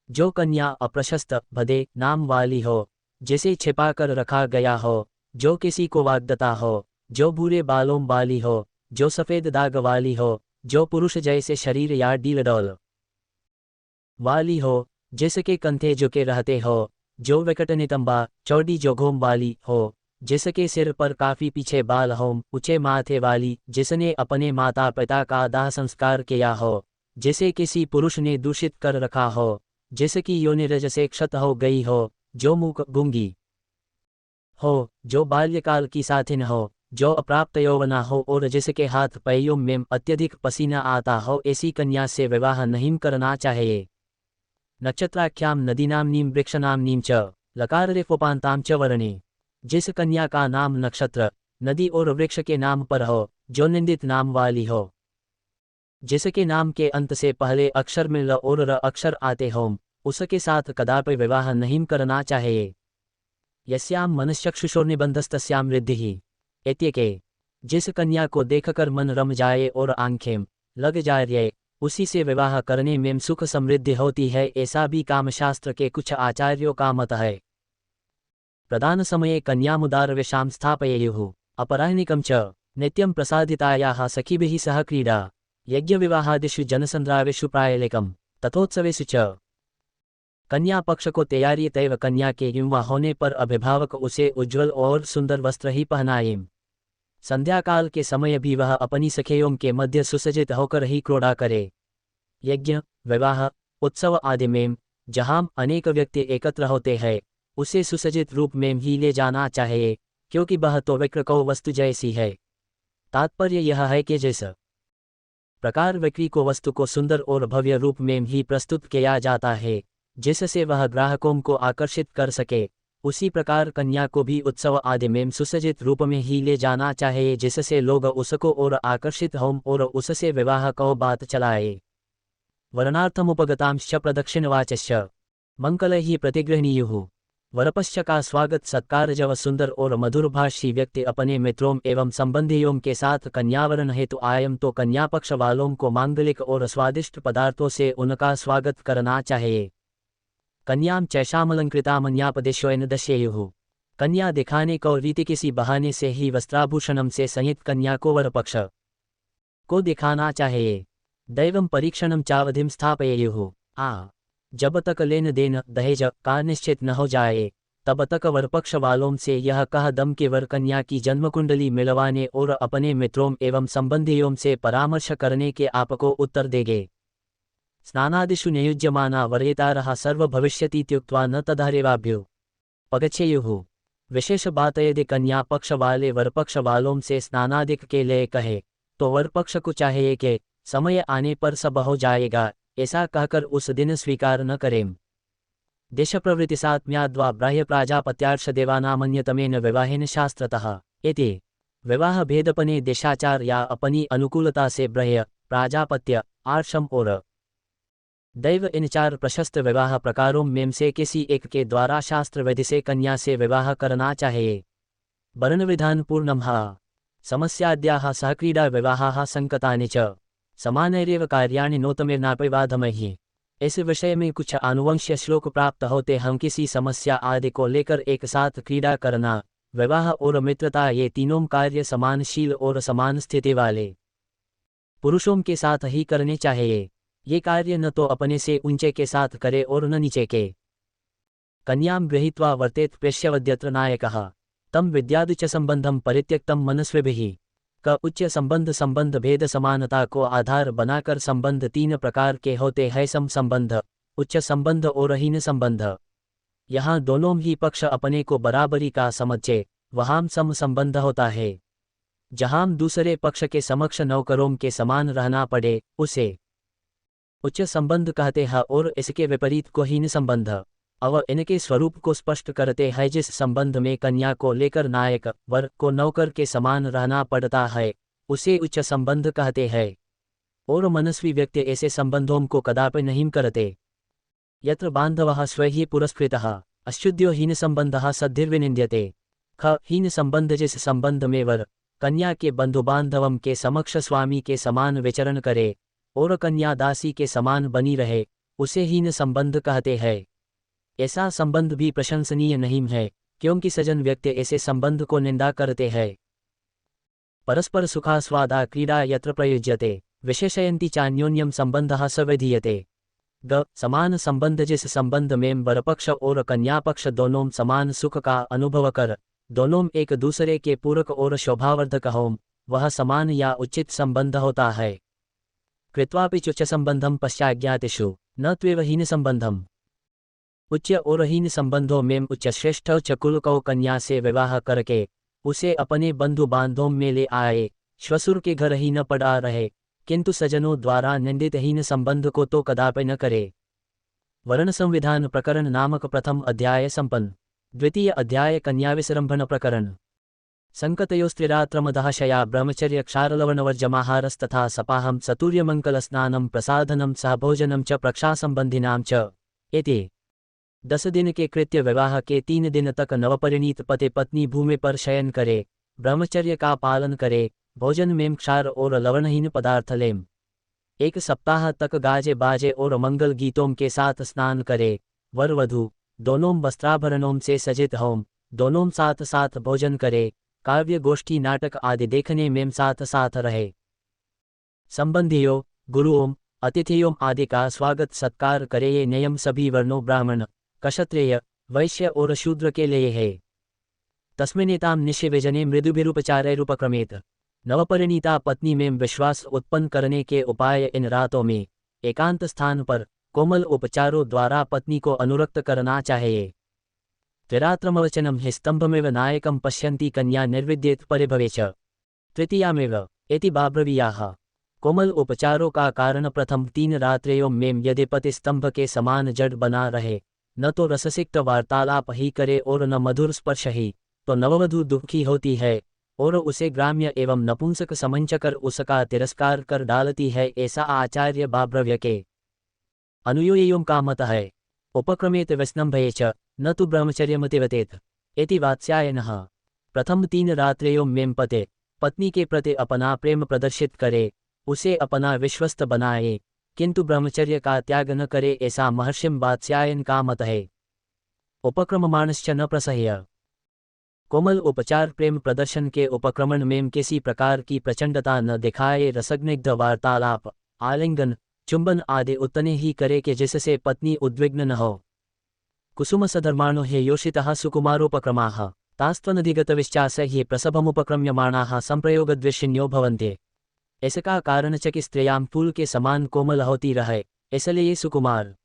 जो कन्या अप्रशस्त, भदे नाम वाली हो, जिसे छिपा कर रखा गया हो, जो किसी को वाग्दता हो, जो भूरे बालों वाली हो, जो सफ़ेद दाग वाली हो, जो पुरुष जैसे शरीर या डीलडौल वाली हो, जिसके कंधे झुके रहते हो, जो विकट नितंबा चौड़ी जोघों वाली हो, जिसके सिर पर काफी पीछे बाल हों, ऊंचे माथे वाली, जिसने अपने माता पिता का दाह संस्कार किया हो, जिसे किसी पुरुष ने दूषित कर रखा हो, जिसकी योनि रज से क्षत हो गई हो, जो मूक गूंगी हो, जो बाल्यकाल की साथिन हो, जो अप्राप्त यौवना हो और जिसके हाथ पैरों में अत्यधिक पसीना आता हो, ऐसी कन्या से विवाह नहीं करना चाहिए। नक्षत्राख्यां नदीनाम्नीं वृक्षनाम्नीं च लकाररेफोपान्तां च वर्णे। जिस कन्या का नाम नक्षत्र, नदी और वृक्ष के नाम पर हो, जो निंदित नाम वाली हो, जिसके नाम के अंत से पहले अक्षर में ल और र अक्षर आते हों, उसके साथ कदापि विवाह नहीं करना चाहिए। यस्यां मनश्चक्षुषोर्निबंधस्तस्यां वृद्धिः इत्येके। जिस कन्या को देखकर मन रम जाए और आंखें लग जाए, उसी से विवाह करने में सुख समृद्धि होती है, ऐसा भी कामशास्त्र के कुछ आचार्यों का मत है। प्रदान समये कन्यामुदारवेषां स्थापयेयुः अपराह्निकं च नित्यं प्रसादितायाः सखीभिः सह क्रीडा। यज्ञविवाहादिषु जनसंद्रावेषु प्रायलिकं तथोत्सवेषु च कन्या पक्ष को तैयारी तैव कन्या के युवा होने पर अभिभावक उसे उज्ज्वल और सुंदर वस्त्र ही पहनाएं। संध्या काल के समय भी वह अपनी सखियों के मध्य सुसज्जित होकर ही क्रीड़ा करे। यज्ञ, विवाह, उत्सव आदि में जहाँ अनेक व्यक्ति एकत्र होते हैं, उसे सुसज्जित रूप में ही ले जाना चाहिए, क्योंकि वह तो विक्रय वस्तु जैसी है। तात्पर्य यह है कि जिस प्रकार विक्री को वस्तु को सुंदर और भव्य रूप में ही प्रस्तुत किया जाता है, जिससे वह ग्राहकों को आकर्षित कर सके, उसी प्रकार कन्या को भी उत्सव आदि में सुसज्जित रूप में ही ले जाना चाहिए, जिससे लोग उसको और आकर्षित हों और उससे विवाह को बात चलाए। वरणार्थमुपगतांश्च प्रदक्षिणवाचश्च मंगलैः प्रतिगृह्णीयुः। वरपक्ष का स्वागत सत्कार जब सुंदर और मधुरभाषी व्यक्ति अपने मित्रों एवं संबंधियों के साथ कन्यावरण हेतु आयम तो कन्या पक्ष वालों को मांगलिक और स्वादिष्ट पदार्थों से उनका स्वागत करना चाहिए। कन्याम चैषामलंकृतामन्यापदेशोन दश्येयुः। कन्या दिखाने को रीति किसी बहाने से ही वस्त्राभूषणम से सहित कन्या को वरपक्ष को दिखाना चाहिए। दैवं परीक्षणम चावधिम स्थापयेयुः। जब तक लेन देन दहेज का निश्चित न हो जाए, तब तक वरपक्ष वालों से यह कह दम कि वर कन्या की जन्मकुंडली मिलवाने और अपने मित्रों एवं संबंधियों से परामर्श करने के आपको उत्तर देंगे। स्नानादिषु नियुज्यमाना वरेतारः सर्वभविष्यतीत्युक्त्वा न तदारेवाभ्यो पगच्छेयुः। विशेष बात यदि कन्या पक्ष वाले वरपक्ष वालों से स्नानादिक के लिए कहे, तो वरपक्ष को चाहिए कि समय आने पर सब हो जाएगा, ऐसा कहकर उस दिन स्वीकार न करें। देश प्रवृत्तिसात्म्याद्वा बाह्य प्राजापत्यार्ष देवानामन्यतमेन विवाहेन शास्त्रतः इति। विवाह भेदपने देशाचार या अपनी अनुकूलता से ब्रह्य, प्राजापत्य, आर्षम और दैव इन 4 प्रशस्त विवाह प्रकारों में से किसी एक के द्वारा शास्त्र विधि से कन्या से विवाह करना चाहिए। वर्णविधान पूर्णम समस्याद्याः सहक्रीडा विवाहाः संकतानि च समानैरेव कार्याणि नोतमेर्नापैवाधमहि। इस विषय में कुछ आनुवंशीय श्लोक प्राप्त होते हम किसी समस्या आदि को लेकर एक साथ क्रीड़ा करना, विवाह और मित्रता, ये तीनों कार्य समानशील और समान स्थिति वाले पुरुषों के साथ ही करने चाहिए। ये कार्य न तो अपने से ऊंचे के साथ करे और न नीचे के। कन्यां गृहीत्वा वर्तेत प्रेष्यवद्यत्र नायकः तम विद्यादुच संबंधम परित्यक्तम मनस्विभिः। का उच्च संबंध भेद समानता को आधार बनाकर संबंध 3 प्रकार के होते हैं, सम संबंध, उच्च संबंध और हीन संबंध। यहाँ दोनों ही पक्ष अपने को बराबरी का समझे, वहाँ सम संबंध होता है। जहाँ दूसरे पक्ष के समक्ष नौकरों के समान रहना पड़े, उसे उच्च संबंध कहते हैं और इसके विपरीत को हीन संबंध। अब इनके स्वरूप को स्पष्ट करते हैं। जिस संबंध में कन्या को लेकर नायक वर को नौकर के समान रहना पड़ता है, उसे उच्च संबंध कहते हैं, और मनस्वी व्यक्ति ऐसे संबंधों को कदापि नहीं करते। यत्र बांधवः स्वैहि पुरस्कृतः अशुद्ध्यो हीन संबंधः सद्धिर्विनिन्द्यते। हीन संबंध जिस संबंध में वर कन्या के बंधु बांधवों के समक्ष स्वामी के समान विचरण करे और कन्या दासी के समान बनी रहे, उसे हीन संबंध कहते हैं। ऐसा संबंध भी प्रशंसनीय नहीं है, क्योंकि सज्जन व्यक्ति ऐसे संबंध को निंदा करते हैं। परस्पर सुखास्वादा क्रीडा यत्र प्रयुज्यते विशेषयन्ति चान्योन्यम संबंधः स विधीयते। समान संबंध जिस संबंध में वरपक्ष और कन्या पक्ष दोनों समान सुख का अनुभव कर, दोनों एक दूसरे के पूरक और शोभावर्धक हों, वह समान या उचित संबंध होता है। कृत्वापि च संबंधम पश्चाज्ञातिषु न त्वेव हीन संबंधम। उच्च और हीन संबंधों में उच्च श्रेष्ठ उच्च कुल को कन्या से विवाह करके उसे अपने बंधु बांधों में ले आए, श्वशुर के घर ही न पड़ा रहे, किंतु सज्जनों द्वारा निंदित हीन संबंध को तो कदापि न करे। वर्ण संविधान प्रकरण नामक प्रथम अध्याय संपन्न। द्वितीय अध्याय कन्या विसंरंभन प्रकरण। संकतयोस्त्रिरात्रमदहशया ब्रह्मचर्य क्षारलवणवर्जमाहारस्तथा सपाहं सतूर्यमंकलस्नानं प्रसाधनं सह भोजनं च प्रक्षासंबंधिनां च इति। 10 दिन के कृत्य विवाह के 3 दिन तक नवपरिणीत पति पत्नी भूमि पर शयन करे, ब्रह्मचर्य का पालन करे, भोजन में क्षार और लवणहीन पदार्थ लें। 1 सप्ताह तक गाजे बाजे और मंगल गीतों के साथ स्नान करे, वर वधू दोनों वस्त्राभरणों से सज्जित हों, दोनों साथ साथ भोजन करे, काव्य गोष्ठी नाटक आदि देखने में साथ साथ रहे। संबंधियों, गुरुओं, अतिथियों आदि का स्वागत सत्कार करे। ये नियम सभी वर्णों ब्राह्मण, क्षत्रिय, वैश्य और शूद्र के लिए है। तस्मिनेतां निशिवेजने मृदुभिरुपचारैरुपक्रमेत। नवपरिणीता पत्नी में विश्वास उत्पन्न करने के उपाय। इन रातों में एकांत स्थान पर कोमल उपचारों द्वारा पत्नी को अनुरक्त करना चाहिए। त्रिरात्रमवचनम हि स्तंभमेव नायकं पश्यन्ति कन्या निर्विद्येत परिभवे च तृतीयामेव इति बाब्रवीयाः। कोमल उपचारों का कारण प्रथम 3 रात्रियों में यदि पति स्तंभ के समान जड़ बना रहे, न तो रससिक्त वार्तालाप ही करे और न मधुर स्पर्श ही, तो नववधू दुखी होती है और उसे ग्राम्य एवं नपुंसक समझकर उसका तिरस्कार कर डालती है। ऐसा आचार्य बाब्रव्य के अनुयायियों का मत है। उपक्रमेत विस्नम्भये च न तो ब्रह्मचर्यमतिवतेत इति वात्स्यायनः। प्रथम 3 रात्रियों में पति पत्नी के प्रति अपना प्रेम प्रदर्शित करे, उसे अपना विश्वस्त बनाए, किंतु ब्रह्मचर्य का त्याग न करे, ऐसा महर्षिं वात्स्यायन का मत है। उपक्रममाणश्च न प्रसह्य। कोमल उपचार प्रेम प्रदर्शन के उपक्रमण में किसी प्रकार की प्रचंडता न दिखाए। रसग्निग्ध वार्तालाप, आलिंगन, चुंबन आदि उतने ही करे कि जिससे पत्नी उद्विग्न न हो। कुसुम सधर्माणो हे योषितः सुकुमारोपक्रमाः तास्त्वनधिगतविश्चास्य ये प्रसभमुपक्रम्यमाणाः संप्रयोगद्वेषिण्यो भवन्ते। इसका कारण च कि स्त्रियां फूल के समान कोमल होती रहे, इसलिए सुकुमार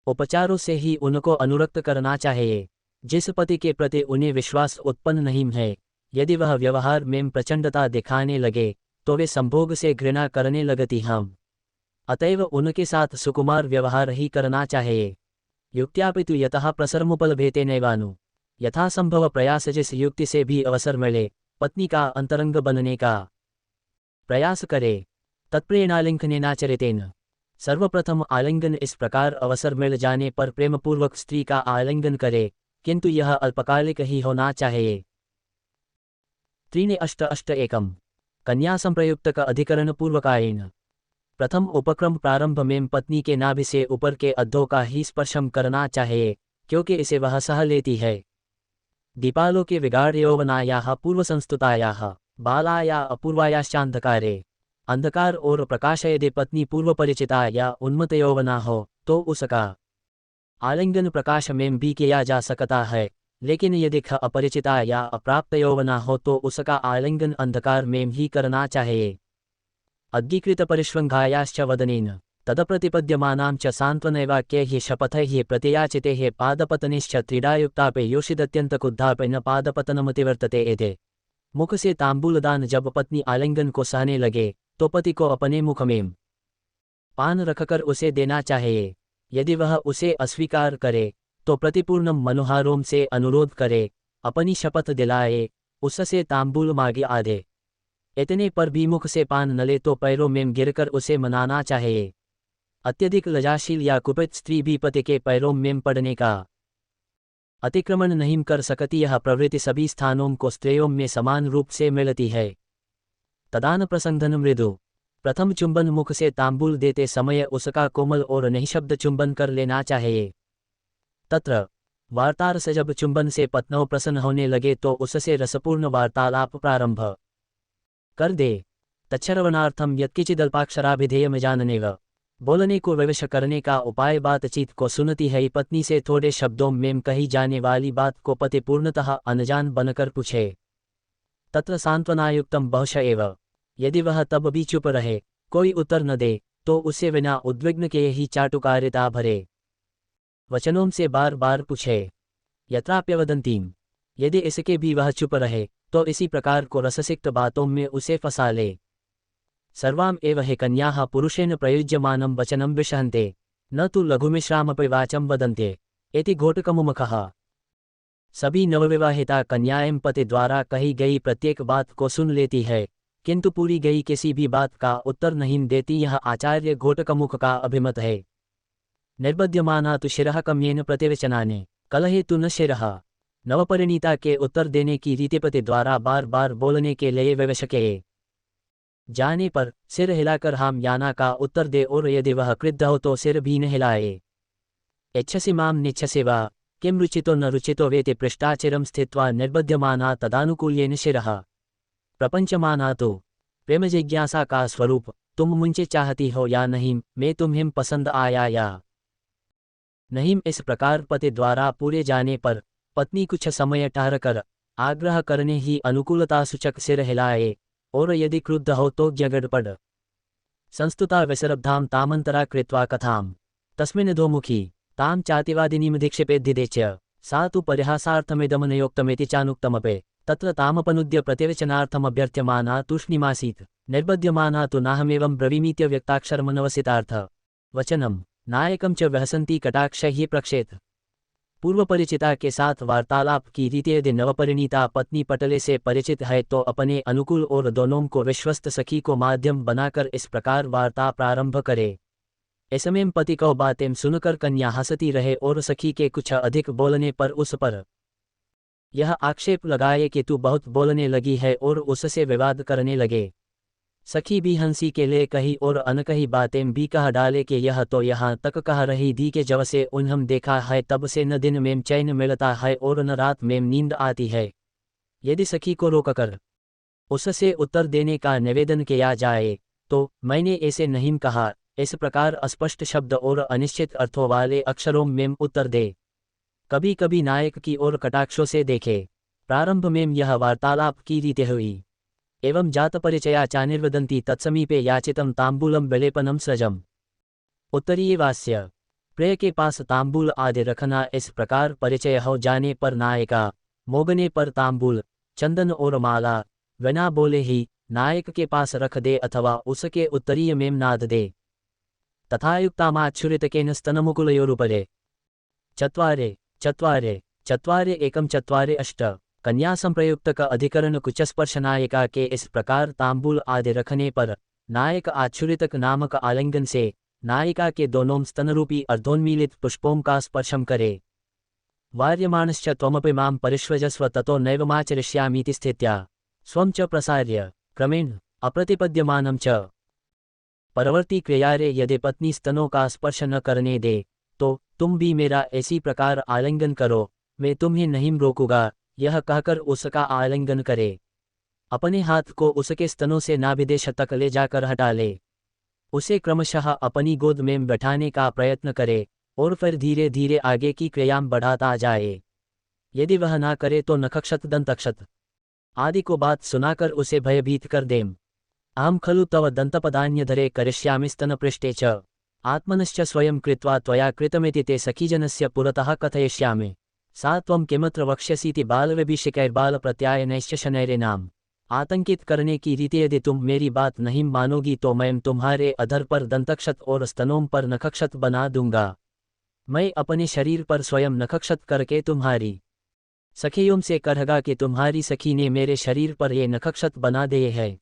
उपचारों से ही उनको अनुरक्त करना चाहिए। जिस पति के प्रति उन्हें विश्वास उत्पन्न नहीं है, यदि वह व्यवहार में प्रचंडता दिखाने लगे तो वे संभोग से घृणा करने लगती हैं। अतएव उनके साथ सुकुमार व्यवहार ही करना चाहिए। युक्त्यापितु यतः प्रसरमुपलभेते नैवानु। यथासंभव प्रयास, जिस युक्ति से भी अवसर मिले पत्नी का अंतरंग बनने का प्रयास करे। तत्प्रेणालिंगनेनाचरितेन। सर्वप्रथम आलिंगन इस प्रकार अवसर मिल जाने पर प्रेमपूर्वक स्त्री का आलिंगन करे, किंतु यह अल्पकालिक ही होना चाहिए। 3-8-1 कन्या संप्रयुक्तक अधिकरण पूर्वकायेन। प्रथम उपक्रम प्रारंभ में पत्नी के नाभि से ऊपर के अद्धों का ही स्पर्शम करना चाहिए, क्योंकि इसे वह सह लेती है। दीपालों के विगाढ़ यौवनायाः पूर्वसंस्तुतायाः बालाया अपूर्वायाश्चांधकारे। अंधकार और प्रकाश यदि पत्नी पूर्व परिचिता या उन्मत्त यौवना हो तो उसका आलिंगन प्रकाश में भी किया जा सकता है, लेकिन यदि अपरिचिता या अप्राप्त यौवना हो तो उसका आलिंगन अंधकार में ही करना चाहिए। अग्गीकृत परिष्वंघायाश्च वदनेन तदप्रतिपद्यमानां च सांत्वनैवाक्यैः शपथैः प्रत्ययाचितैः पादपतनैश्च त्रीडायुक्तापे योषिदत्यन्तकुद्धापे न पादपतनमतिवर्तते एते। मुख से तांबूलदान। जब पत्नी आलिंगन को सहने लगे तो पति को अपने मुख में पान रखकर उसे देना चाहिए। यदि वह उसे अस्वीकार करे तो प्रतिपूर्णम मनोहारों से अनुरोध करे, अपनी शपथ दिलाए, उससे तांबूल मांगे आधे। इतने पर भी मुख से पान न ले तो पैरों में गिरकर उसे मनाना चाहिए। अत्यधिक लज्जाशील या कुपित स्त्री भी पति के पैरों में पड़ने का अतिक्रमण नहीं कर सकती। यह प्रवृत्ति सभी स्थानों को स्त्रियों में समान रूप से मिलती है। तदान प्रसंधन मृदु। प्रथम चुंबन मुख से तांबूल देते समय उसका कोमल और निःशब्द चुंबन कर लेना चाहिए। तत्र वार्तारस। जब चुंबन से पत्नौ प्रसन्न होने लगे तो उससे रसपूर्ण वार्तालाप प्रारंभ कर दे। तच्छरवणार्थम यत्किचिदल्पाक्षराभिधेयमजाननेव। बोलने को विवश करने का उपाय बातचीत को सुनती है पत्नी से थोड़े शब्दों में कही जाने वाली बात को पति पूर्णतः अनजान बनकर पूछे। तत्र सांत्वनायुक्तम बहुश एव। यदि वह तब भी चुप रहे, कोई उत्तर न दे, तो उसे बिना उद्विग्न के ही चाटुकारिता भरे वचनों से बार बार पूछे। यत्राप्यवदंतीम। यदि इसके भी वह चुप रहे तो इसी प्रकार को रससिक्त बातों में उसे फंसा ले। सर्वाम एव हि कन्याः पुरुषेण प्रयुज्यमानं वचनं विषहन्ते, न तो लघुमिश्रामपि वाचं वदन्ते इति घोटकमुमुखः। सभी नवविवाहिता कन्याएं पति द्वारा कही गई प्रत्येक बात को सुन लेती है, किंतु पूरी गई किसी भी बात का उत्तर नहीं देती। यह आचार्य घोटकमुख का अभिमत है। निर्बध्यमाना तु शिरः कम्येन प्रतिवचनाने कलहे तु न शिरः। नवपरिणीता के उत्तर देने की रीति पति द्वारा बार बार बोलने के लिए विवश किए जाने पर सिर हिलाकर हाम याना का उत्तर दे, और यदि वह क्रुद्ध हो तो सिर भी न हिलाए। इच्छसि माम निच्छसि वा किम रुचितो न रुचितो वेति पृष्ठाचिरं स्थित्वा निर्बध्यमाना तदानुकूल्येन शिरः प्रपंचमाना तो। प्रेम जिज्ञासा का स्वरूप तुम मुझे चाहती हो या नहीं, मैं तुम्हें पसंद आया या नहीं। इस प्रकार पति द्वारा पूरे जाने पर पत्नी कुछ समय ठहरकर आग्रह करने ही अनुकूलता सूचक सिर हिलाए, और यदि क्रुद्ध हो तो ज्ञगड़पड़ संस्तुता विसरब्धाम तामंतरा कृत्वा कथाम तस्मिन् दोमुखी ताम चातिवादिनीमधिक्षेपेद्धिदेच्य सा तु परिहासार्थमिदमनयोक्तमिति चानुक्तमपे तत्र तामपनुद्य प्रतिवचनार्थमभ्यर्थ्यमाना तूष्णीमासीत् निर्बध्यमाना तु नाहमेवं ब्रवीमीत्य व्यक्ताक्षरमनवसितार्थ वचनम नायकम च वहसंती कटाक्षैः प्रक्षेत। पूर्व परिचिता के साथ वार्तालाप की रीति यदि नवपरिणीता पत्नी पटले से परिचित है तो अपने अनुकूल और दोनों को विश्वस्त सखी को माध्यम बनाकर इस प्रकार वार्ता प्रारंभ करे। ऐसे में पति को बातें सुनकर कन्या हंसती रहे और सखी के कुछ अधिक बोलने पर उस पर यह आक्षेप लगाए कि तू बहुत बोलने लगी है और उससे विवाद करने लगे। सखी भी हंसी के लिए कही और अनकही बातें भी कह डाले कि यह तो यहाँ तक कह रही थी कि जब से उन्हें देखा है तब से न दिन में चैन मिलता है और न रात में नींद आती है। यदि सखी को रोककर उससे उत्तर देने का निवेदन किया जाए तो मैंने ऐसे नहीं कहा, इस प्रकार अस्पष्ट शब्द और अनिश्चित अर्थों वाले अक्षरों में उत्तर दे। कभी कभी नायक की ओर कटाक्षों से देखे। प्रारंभ में यह वार्तालाप की रीति हुई। एवं जातपरिचया चानिर्वदन्ति तत्समीपे याचितं तांबूलम विलेपनम सृजम। उत्तरीय वास्य प्रिय के पास तांबूल आदि रखना। इस प्रकार परिचय हो जाने पर नायिका मोगने पर तांबूल, चंदन और माला बिना बोले ही नायक के पास रख दे अथवा उसके उत्तरीय में नाद दे। तथायुक्तामाच्छुरितकेन स्तनमुकुलयोरुपरे चत्वारे चत्वारे चत्वारे एकम चत्वारे अष्ट। कन्या संप्रयुक्त का अधिकरण कुचस्पर्श नायिका के इस प्रकार तांबूल आदि रखने पर नायक आच्छुरितक नामक आलिंगन से नायिका के दोनों स्तनरूपी अर्धोन्मीलित पुष्पों का स्पर्शम करे। वार्यमाणश्च त्वमपि मां परिष्वजस्व ततो नैवमाचरिष्यामीति स्थित्या स्वं च प्रसार्य क्रमेण अप्रतिपद्यमानं च। परवर्ती क्रियारे यदि पत्नी स्तनों का स्पर्श न करने दे तो तुम भी मेरा ऐसी प्रकार आलिंगन करो, मैं तुम्हें नहीं रोकूंगा, यह कहकर उसका आलिंगन करे। अपने हाथ को उसके स्तनों से नाभिदेश तक ले जाकर हटा ले। उसे क्रमशः अपनी गोद में बैठाने का प्रयत्न करे और फिर धीरे धीरे आगे की क्रियाएं बढ़ाता जाए। यदि वह ना करे तो नखक्षत दंतक्षत आदि को बात सुनाकर उसे भयभीत कर देम। अहम खलु तव दंतपदान्यधरे करिष्यामि स्तनपृष्ठे च आत्मनश्च स्वयं कृत्वा त्वया कृतमिति ते सखीजनस्य पुरतः कथयिष्यामि। सा त्वं किमत्र वक्ष्यसीति बालविभीषिकैर्बालप्रत्यायनैश्च शनैरेनाम। आतंकित करने की रीति यदि तुम मेरी बात नहीं मानोगी तो मैं तुम्हारे अधर पर दंतक्षत और स्तनों पर नखक्षत बना दूंगा। मैं अपने शरीर पर स्वयं नखक्षत करके तुम्हारी सखियों से कहूँगा कि तुम्हारी सखी ने मेरे शरीर पर ये नखक्षत बना दिए है,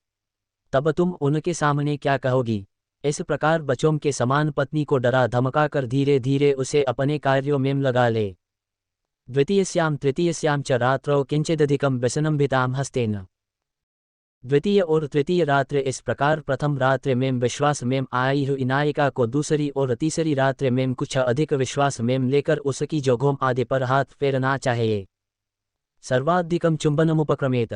तब तुम उनके सामने क्या कहोगी। इस प्रकार बच्चों के समान पत्नी को डरा धमकाकर धीरे धीरे उसे अपने कार्यों में लगा ले। द्वितीयस्यां तृतीयस्यां च रात्रौ किंचिदधिकं व्यसनं भितां हस्तेन। द्वितीय और तृतीय रात्रि इस प्रकार प्रथम रात्रि में विश्वास में आई हुई नायिका को दूसरी और तीसरी रात्रि में कुछ अधिक विश्वास में लेकर उसकी जोगों आदि पर हाथ फेरना चाहिए। सर्वाधिकम चुंबनमुपक्रमेत।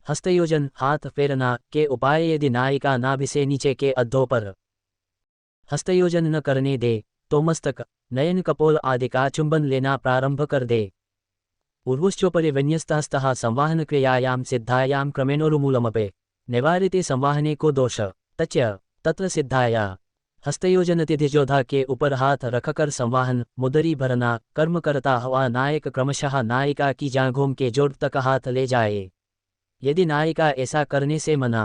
हस्तयोजन हाथ फेरना के उपाय यदि नायिका नाभि से नीचे के अद्धों पर हस्तयोजन न करने दे तो मस्तक, नयन, कपोल आदि का चुंबन लेना प्रारंभ कर दे। ऊर्वश्चोपरि विन्यस्तहस्तः संवाहन क्रियायां सिद्धायां क्रमेणोरुमूलमपे निवारिते संवाहने को दोष तच तत्र सिद्धाया। हस्तयोजनतिथिजोधा के ऊपर हाथ रखकर संवाहन मुदरी भरना कर्म करता हुआ नायक क्रमशः नायिका की जांघों के जोड़ तक हाथ ले जाए। यदि नायिका ऐसा करने से मना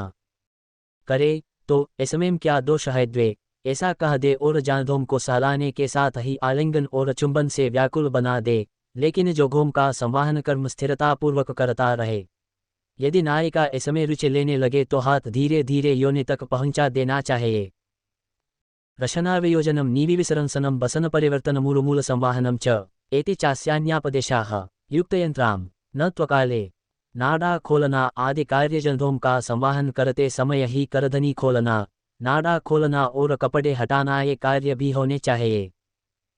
करे तो इसमें क्या दोष है द्वे, ऐसा कह दे और जांघों को सहलाने के साथ ही आलिंगन और चुंबन से व्याकुल बना दे, लेकिन जोगों का संवाहन कर्म स्थिरतापूर्वक करता रहे। यदि नायिका इसमें रुचि लेने लगे तो हाथ धीरे धीरे योनि तक पहुंचा देना चाहिए। रशनावियोजनम नीविविसरंसनम बसन परिवर्तनमूलमूल संवाहनम च एते चास्यान्यापदेशाः युक्तयंत्राम न त्वकाले। नाड़ा खोलना आदि कार्यजंधों का संवाहन करते समय ही करधनी खोलना, नाड़ा खोलना और कपड़े हटाना ये कार्य भी होने चाहिए।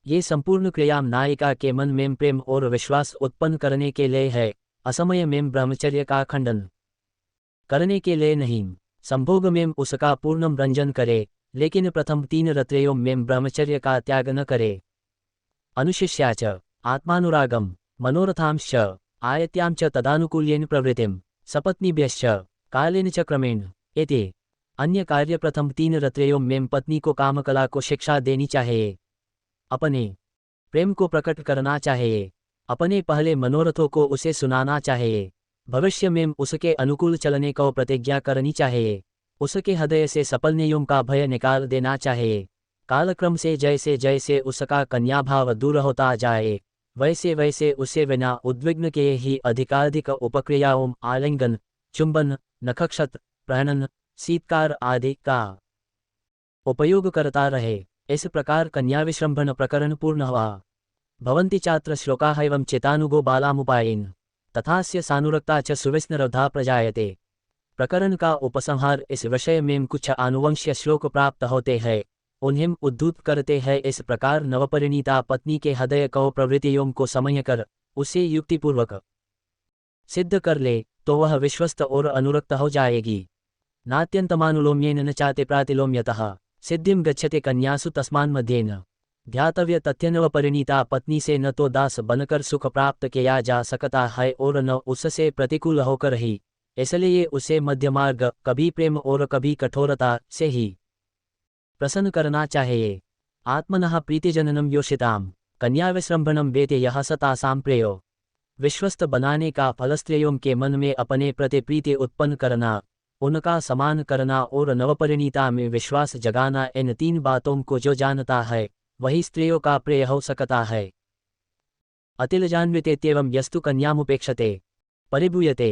ये संपूर्ण क्रिया नायिका के मन में प्रेम और विश्वास उत्पन्न करने के लिए है, असमय में ब्रह्मचर्य का खंडन करने के लिए नहीं। संभोग में उसका पूर्ण रंजन करे, लेकिन प्रथम 3 रात्रियों में ब्रह्मचर्य का त्याग न करे। अनुशिष्या च आत्मानुरागम मनोरथांश्च आयत्यां च तदानुकूल्येन प्रवृत्तिं सपत्नीभ्यश्च कालेन च क्रमेण। एते अन्य कार्य प्रथम 3 रात्रियों में पत्नी को कामकला को शिक्षा देनी चाहिए, अपने प्रेम को प्रकट करना चाहिए, अपने पहले मनोरथों को उसे सुनाना चाहिए, भविष्य में उसके अनुकूल चलने को प्रतिज्ञा करनी चाहिए, उसके हृदय से सपत्नियों का भय निकाल देना चाहिए। कालक्रम से जैसे जैसे उसका कन्या भाव दूर होता जाए, वैसे वैसे उसे बिना उद्विग्न के ही अधिकाधिक उपक्रियाओं आलिंगन, चुंबन, नखक्षत, प्रहनन, शीतकार आदि का उपयोग करता रहे। इस प्रकार कन्या विश्रंभन प्रकरण पूर्ण हुआ। भवन्ति चात्र श्लोकाः एवं चेतानुगो बालामुपायेन तथास्य सानुरक्ता च सुविस्नरधा प्रजायते। प्रकरण का उपसंहार इस विषय में कुछ आनुवंशीय श्लोक प्राप्त होते हैं, उन्हें उद्धृत करते हैं। इस प्रकार नवपरिणीता पत्नी के हृदय को प्रवृत्तियों को समझ कर उसे युक्तिपूर्वक सिद्ध कर ले तो वह विश्वस्त और अनुरक्त हो जाएगी। नात्यंतमानुलोम्येन न चाते प्रातिलोम्यतः सिद्धिं गच्छते कन्यासु तस्मान्मध्येन। ध्यातव्य तथ्य नवपरिणीता पत्नी से न तो दास बनकर सुख प्राप्त किया जा सकता है और न उससे प्रतिकूल होकर ही, इसलिए उसे मध्यमार्ग कभी प्रेम और कभी कठोरता से ही प्रसन्न करना चाहिए। आत्मनः प्रीतिजननम योषिताम कन्या विश्रंभनम वेते यह सतासाम प्रेयो। विश्वस्त बनाने का फल स्त्रियों के मन में अपने प्रति प्रीति उत्पन्न करना, उनका सम्मान करना और नवपरिणीता में विश्वास जगाना, इन 3 बातों को जो जानता है वही स्त्रियों का प्रिय हो सकता है। अतिलजान्वितेत्येवं यस्तु कन्यामुपेक्षते परिभूयते।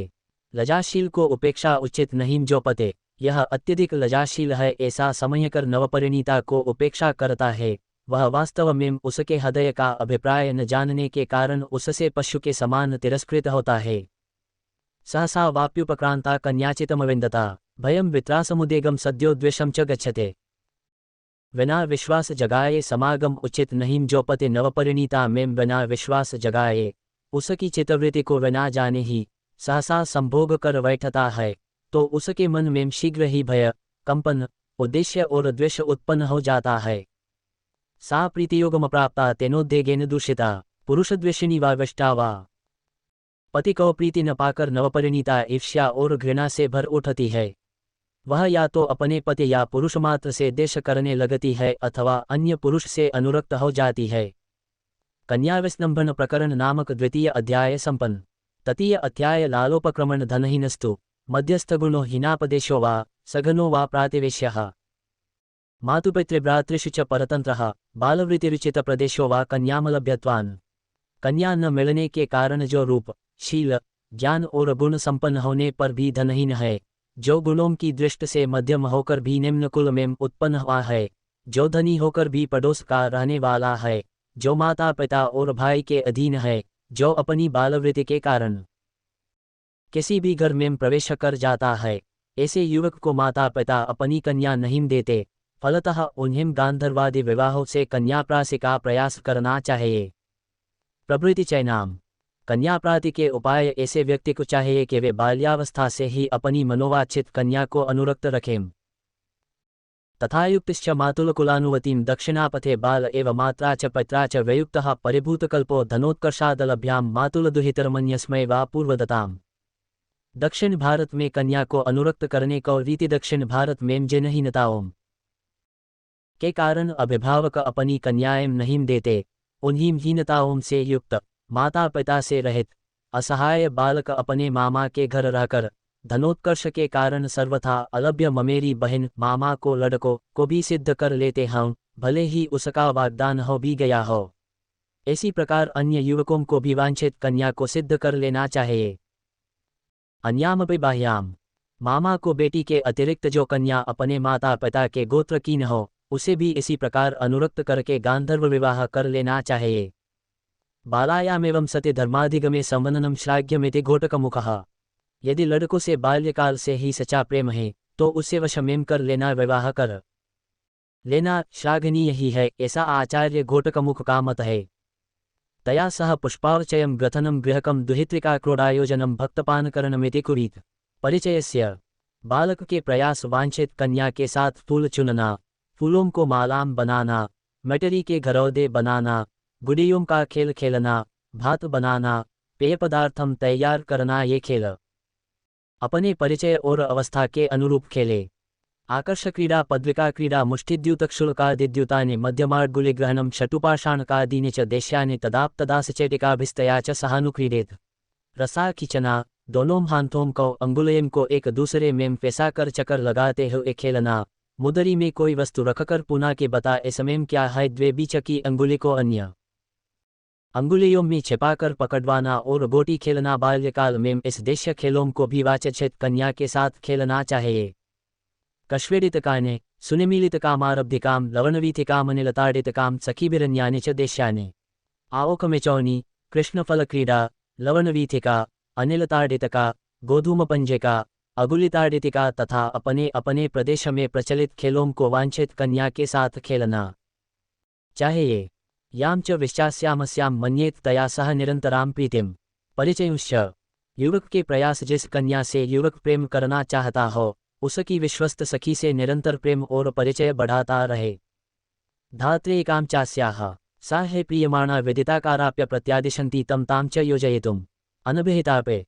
लजाशील को उपेक्षा उचित नहीं जो पते यह अत्यधिक लजाशील है ऐसा समझकर नवपरिणीता को उपेक्षा करता है, वह वास्तव में उसके हृदय का अभिप्राय न जानने के कारण उससे पशु के समान तिरस्कृत होता है। सहसा वाप्युपक्रांता कन्याचितमविन्दता भयं वित्रासमुदेगम सद्यो द्वेषं च गच्छते। बिना विश्वास जगाए समागम उचित नहीं जो पति नवपरिणीता में बिना विश्वास जगाए उसकी चित्तवृत्ति को बिना जाने ही सहसा संभोग कर बैठता है, तो उसके मन में शीघ्र ही भय, कंपन, उद्देश्य और द्वेष उत्पन्न हो जाता है। सा प्रीतियोगम प्राप्ता तेनोद्वेगेन दूषिता पुरुषद्वेषिणी वा विष्टा वा। पति को प्रीति न पाकर नवपरिणीता ईर्ष्या और घृणा से भर उठती है। वह या तो अपने पति या पुरुष मात्र से द्वेष करने लगती है अथवा अन्य पुरुष से अनुरक्त हो जाती है। कन्या विस्नंभन प्रकरण नामक द्वितीय अध्याय संपन्न। तृतीय अध्याय लालोपक्रमण धनहीनस्तु मध्यस्थगुणो हीनापदेशो वा सघनो वा प्रातिवेश्यः। मातुपितृभ्रातृषु च परतंत्रः बालवृत्तिरुचित प्रदेशो वा कन्यामलभ्यत्वान्। कन्या न मिलने के कारण जो रूप, शील, ज्ञान और गुण संपन्न होने पर भी धनहीन है, जो गुणों की दृष्टि से मध्यम होकर भी निम्न कुल में उत्पन्न हुआ है, जो धनी होकर भी पड़ोस का रहने वाला है, जो माता पिता और भाई के अधीन है, जो अपनी बालवृत्ति के कारण किसी भी घर में प्रवेश कर जाता है, ऐसे युवक को माता पिता अपनी कन्या नहीं देते। फलतः उन्हें गांधर्वादि विवाहों से कन्या प्राप्ति का प्रयास करना चाहिए। प्रभृति चैनाम कन्या प्राप्ति के उपाय ऐसे व्यक्ति को चाहिए कि वे बाल्यावस्था से ही अपनी मनोवांछित कन्या को अनुरक्त रखें। तथायुक्तिश्च मातुलकुलानुवतीं दक्षिणापथे बाल एव मात्रा च पित्रा च वयुक्तः परिभूतकल्पो धनोत्कर्षादलभ्यां मातुलदुहितरमन्यस्मै वा पूर्वदताम्। दक्षिण भारत में कन्या को अनुरक्त करने को रीति दक्षिण भारत में जनहीनताओं के कारण अभिभावक अपनी कन्याएं नहीं देते। उन्हीं हीनताओं से युक्त, माता पिता से रहित, असहाय बालक अपने मामा के घर रहकर धनोत्कर्ष के कारण सर्वथा अलभ्य ममेरी बहन मामा को लड़कों को भी सिद्ध कर लेते हैं, भले ही उसका वाग्दान हो भी गया हो। इसी प्रकार अन्य युवकों को भी वांछित कन्या को सिद्ध कर लेना चाहिए। अन्यामपि बाह्याम मामा को बेटी के अतिरिक्त जो कन्या अपने माता पिता के गोत्र की न हो, उसे भी इसी प्रकार अनुरक्त करके गांधर्व विवाह कर लेना चाहिए। बालायामेवं सति धर्माधिगमे संवननम श्लाघ्यमिति घोटकमुखः। यदि लड़कों से बाल्यकाल से ही सच्चा प्रेम है तो उससे वश में कर लेना, विवाह कर लेना श्लाघनीय ही है, ऐसा आचार्य घोटकमुख का मत है। तया सह पुष्पावचयं ग्रथनं गृहकं दुहित्रिका क्रोडायोजनं भक्तपानकरणमिति कुरीत। परिचयस्य बालक के प्रयास वांछित कन्या के साथ फूल चुनना, फूलों को मालाम बनाना, मिट्टी के घरौदे बनाना, गुड़ियों का खेल खेलना, भात बनाना, पेय पदार्थम तैयार करना। ये खेल अपने परिचय और अवस्था के अनुरूप खेले। आकर्ष क्रीडा, पद्विका क्रीडा, मुष्टिद्यूतक्षुल्कादिद्युतानि मध्यमार्गुलिग्रहणं शटुपाषाणकादीनि च देश्यानि तदाप्तदासचेटिकाभिस्तया च सहानुक्रीडेत। रसा खींचना, दोनों हाथों को अंगुलियों को एक दूसरे में फंसा कर चक्कर लगाते हुए खेलना। मुदरी में कोई वस्तु रखकर पुनः के बता इस में क्या है, द्वे बीच की अंगुली को अन्य अंगुलियों में छिपाकर पकड़वाना और गोटी खेलना। बाल्यकाल में इस देश्य खेलों को भी वांछित कन्या के साथ खेलना चाहिए। कश्वेडितकाने, सुनिमीलितकामारब्धिकाम, लवणवीथिकामनिलताडितकाम, सखीभिरन्यानि च देश्यानि। आओकमेचौनी, कृष्णफलक्रीडा, लवणवीथिका, अनिलताडितका, गोधूमपंजिका, अगुलिताडितिका तथा अपने अपने प्रदेश में प्रचलित खेलों को वांछित कन्या के साथ खेलना चाहिए। याम च विश्चास्यामस्याम मन्येत तया सह निरंतराम प्रीतिम। परिचयुश्च, युवक के प्रयास, जिस कन्या से युवक प्रेम करना चाहता हो उसकी विश्वस्त सखी से निरंतर प्रेम और परिचय बढ़ाता रहे। धात्रे एकाम चास्याः सा हे प्रीयमाणा विदिताकाराप्य प्रत्यादिशन्ति तम ताम च योजयितुम्। अनभिहितापे,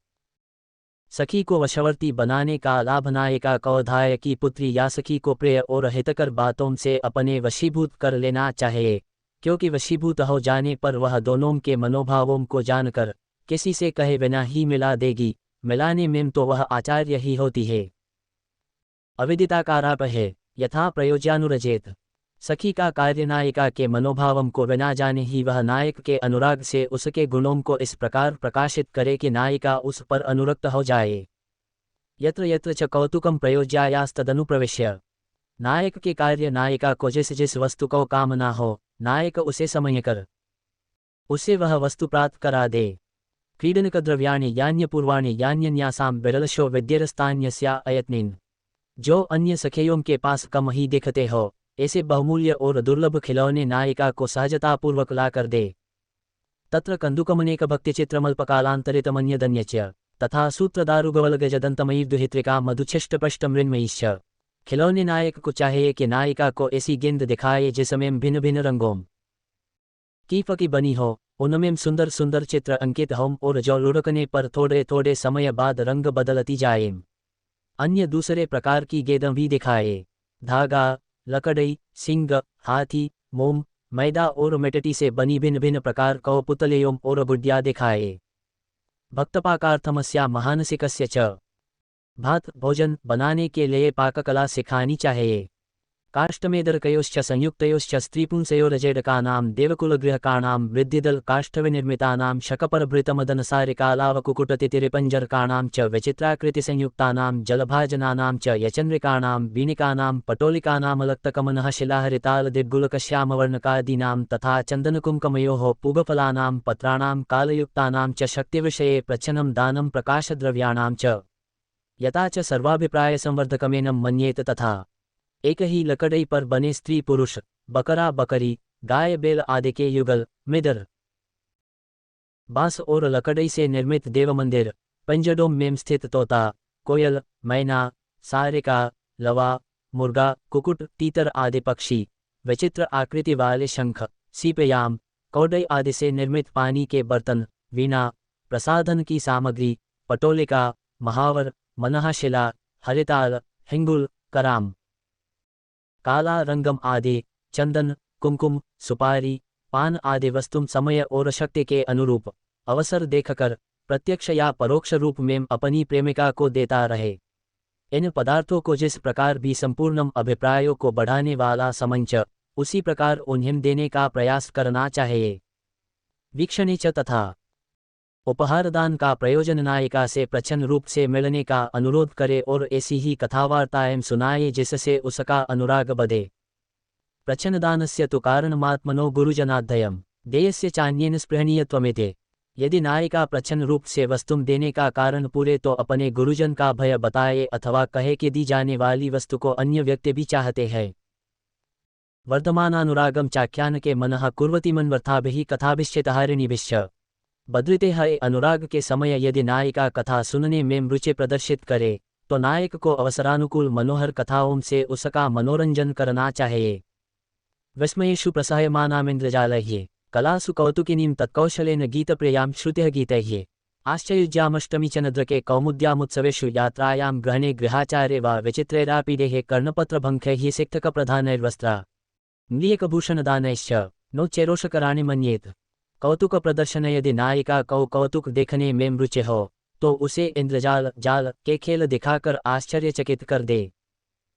सखी को वशवर्ती बनाने का लाभ नायिका कौधाय की पुत्री या सखी को प्रिय और हितकर बातों से अपने वशीभूत कर लेना चाहिए, क्योंकि वशीभूत हो जाने पर वह दोनों के मनोभावों को जानकर किसी से कहे बिना ही मिला देगी। मिलाने में तो वह आचार्य ही होती है। अविदिताकाराप है यथा प्रयोज्यानुरजेत। सखी का कार्य नायिका के मनोभावों को बिना जाने ही वह नायक के अनुराग से उसके गुणों को इस प्रकार प्रकाशित करे कि नायिका उस पर अनुरक्त हो जाए। यत्र यत्र च कौतुकम प्रयोज्यायास्तदनुप्रविश्य। नायक के कार्य नायिका को जिस जिस वस्तु को कामना हो, नायक उसे समय कर उसे वह वस्तु प्राप्त करा दे। क्रीडनकद्रव्याणि यान्यपूर्वाणि यान्यन्यासाम विरलशो विद्यरस्तान्यस्या अयत्निन। जो अन्य सखियों के पास कम ही दिखते हो, ऐसे बहुमूल्य और दुर्लभ खिलौने नायिका को सहजतापूर्वक ला कर दे। तत्र कंदुकमनेक भक्तिचित्रमल्पकालांतरितमन्यदन्यच्च तथा सूत्रदारुगवलगजदंतमयीर्दुहित्रिका मधुच्छिष्टपष्टमृण्मयीश्च। खिलौने नायक को चाहिए कि नायिका को ऐसी गेंद दिखाए जिसमें भिन्न भिन्न रंगों की फकी बनी हो, उनमें सुंदर सुंदर चित्र अंकित हों और जो लुढ़कने पर थोड़े थोड़े समय बाद रंग बदलती जाए। अन्य दूसरे प्रकार की गेंद भी दिखाए। धागा, लकड़ी, सिंग, हाथी, मोम, मैदा और मिट्टी से बनी भिन्न भिन्न प्रकार को पुतलियों और गुड्डियाँ दिखाए। भक्तपाकार्थमस्या महानसिकस्य च। भात भोजन बनाने के लिए पाककला सिखानी चाहिए। काष्ठमेदरकयोश्च संयुक्तयोश्च स्त्रीपुंसयोरजेडकानां देवकुलगृहकाणां वृद्धिदल काष्ठविनिर्मितानां शकपरभृतमदनसारिकालावकुकुटतितिरिपञ्जरकाणां च विचित्राकृतिसंयुक्तानां जलभाजनानां च यचन्द्रिकाणां वीणिकानां पटोलिकानामलक्तकमनः शिलाहरितालदिग्गुलकश्यामवर्णकादीनां तथा चन्दनकुङ्कुमयोः पूगफलानां पत्राणां कालयुक्तानां च शक्तिविषये प्रच्छनं दानं प्रकाशद्रव्याणां च यथा च सर्वाभिप्रायसंवर्धकमेनं मन्येत। तथा एक ही लकड़ी पर बने स्त्री पुरुष, बकरा बकरी, गाय बैल आदि के युगल, मिदर, बांस और लकड़ी से निर्मित देवमंदिर, पंजडों में स्थित तोता, कोयल, मैना, सारिका, लवा, मुर्गा, कुकुट, तीतर आदि पक्षी, विचित्र आकृति वाले शंख, सीपयाम, कौड़ई आदि से निर्मित पानी के बर्तन, वीणा, प्रसाधन की सामग्री, पटोलिका, महावर, मनःशिला, हरिताल, हिंगुल, कराम, काला रंगम आदि, चंदन, कुमकुम, सुपारी, पान आदि वस्तु समय और शक्ति के अनुरूप अवसर देखकर प्रत्यक्ष या परोक्ष रूप में अपनी प्रेमिका को देता रहे। इन पदार्थों को जिस प्रकार भी संपूर्ण अभिप्रायों को बढ़ाने वाला समझ, उसी प्रकार उन्हें देने का प्रयास करना चाहिए। वीक्षणे च तथा उपहारदान का प्रयोजन नायिका से प्रच्छन्न रूप से मिलने का अनुरोध करे और ऐसी ही कथावार्ताएं सुनाए जिससे उसका अनुराग बढ़े। प्रच्छन्नदानस्य तु कारणमात्मनो गुरुजनाध्ययम् देयस्य चान्येन स्पृहणीयत्वमिति। यदि नायिका प्रच्छन्न रूप से वस्तु देने का कारण पूरे तो अपने गुरुजन का भय बताए अथवा कहे कि दी जाने वाली वस्तु को अन्य व्यक्ति भी चाहते हैं। वर्धमानानुरागम चाख्यान के मनः कुर्वती मनवर्थाभिः कथाभिश्चितहारिणीभिश्च। बद्रिते है अनुराग के समय यदि नायिका कथा सुनने में रुचि प्रदर्शित करे तो नायक को अवसरानुकूल मनोहर कथाओं से उसका मनोरंजन करना चाहिए। विस्मयेषु प्रसह्यमानामिन्द्रजालैः कलासु कौतुकिनीं तत्कौशलेन गीतप्रियां श्रुतिः गीतैः आश्चयुज्यामष्टमी च नद्रके कौमुद्यामुत्सवेषु यात्रायां ग्रहणे गृहाचारे वा विचित्रैरापीडेः कर्णपत्रभङ्खैः सिक्थकप्रधानैर्वस्त्रा म्रियकभूषणदानैश्च नोच्चैरोषकराणि मन्येत। कौतुक प्रदर्शन यदि नायिका को कौतुक देखने में रुचि हो तो उसे इंद्रजाल जाल के खेल दिखाकर आश्चर्यचकित कर दे।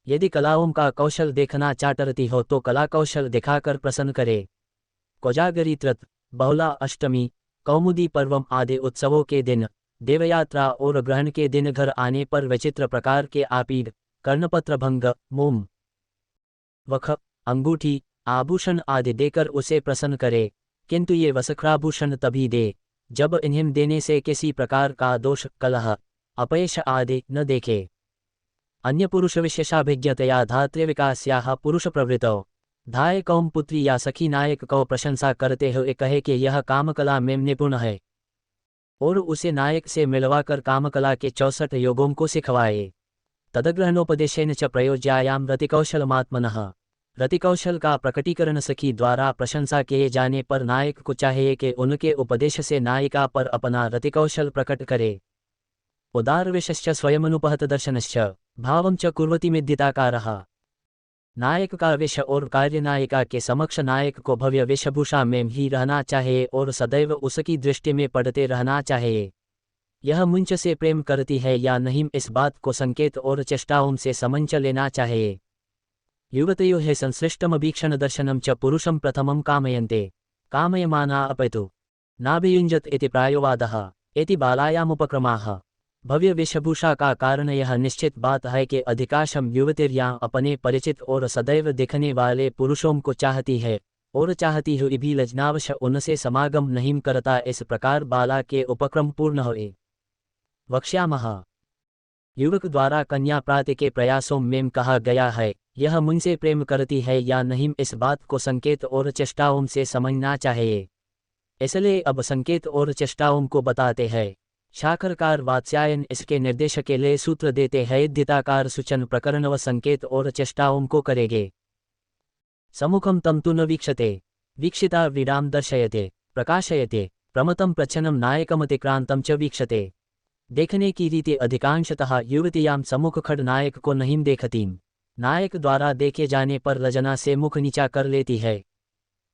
यदि कलाओं का कौशल देखना चाहती हो तो कला कौशल दिखाकर प्रसन्न करे। कोजागरी त्रत, बहुला अष्टमी, कौमुदी पर्वम आदि उत्सवों के दिन, देवयात्रा और ग्रहण के दिन घर आने पर विचित्र प्रकार के आपीड, कर्णपत्र भंग, मोम, वख, अंगूठी, आभूषण आदि देकर उसे प्रसन्न करे, किंतु ये वस्त्राभूषण तभी दे जब इन्हें देने से किसी प्रकार का दोष, कलह, अपयश आदि न देखे। अन्य पुरुष विशेषाभिज्ञतया धात्र्य विकास्याः पुरुष प्रवृत्तौ धाय कौम पुत्री या सखी नायक को प्रशंसा करते हुए कहे कि यह कामकला में निपुण है और उसे नायक से मिलवाकर कामकला के 64 योगों को सिखवाए। तदग्रहणोपदेशेन च प्रयोज्यायां रतिकौशलमात्मनः रतिकौशल का प्रकटीकरण सखी द्वारा प्रशंसा किए जाने पर नायक को चाहिए कि उनके उपदेश से नायिका पर अपना रतिकौशल प्रकट करे। उदारवेशश्च स्वयमनुपहत दर्शनश्च भावं च कुर्वति मिद्दिताकारः नायक का वेश और कार्य नायिका के समक्ष नायक को भव्य वेशभूषा में ही रहना चाहिए और सदैव उसकी दृष्टि में पड़ते रहना चाहिए। यह मुंच से प्रेम करती है या नहीं इस बात को संकेत और चेष्टाओं से समझ लेना चाहिए। युवतयोः संश्लिष्टमभीक्षण दर्शनं च पुरुषं प्रथमं कामयन्ते कामयमाना अपेतु नाभियुञ्जत इति प्रायोवादः इति बालायामुपक्रमाः। भव्य वेशभूषा का कारण यह निश्चित बात है कि अधिकांशम युवतियाँ अपने परिचित और सदैव दिखने वाले पुरुषों को चाहती है और चाहती हुई भी लज्जावश उनसे समागम नहीं करता। इस प्रकार बाला के उपक्रम पूर्ण हुए। वक्ष्यामः युवक द्वारा कन्या प्राप्ति के प्रयासों में कहा गया है यह मुझसे प्रेम करती है या नहीं इस बात को संकेत और चेष्टाओं से समझना चाहिए। इसलिए अब संकेत और चेष्टाओं को बताते हैं। शाखरकार वात्स्यायन इसके निर्देश के लिए सूत्र देते हैं। द्विताकार सूचन प्रकरण व संकेत और चेष्टाओं को करेंगे। सम्मुखम तम तु न वीक्षते वीक्षिता व्रीडां दर्शयते प्रकाशयते प्रमतं प्रच्छन्नं नायकमतिक्रांतं च वीक्षते। देखने की रीति अधिकांशतः युवतियां सम्मुख खड़ नायक को नहीं देखतीं। नायक द्वारा देखे जाने पर लजना से मुख नीचा कर लेती है।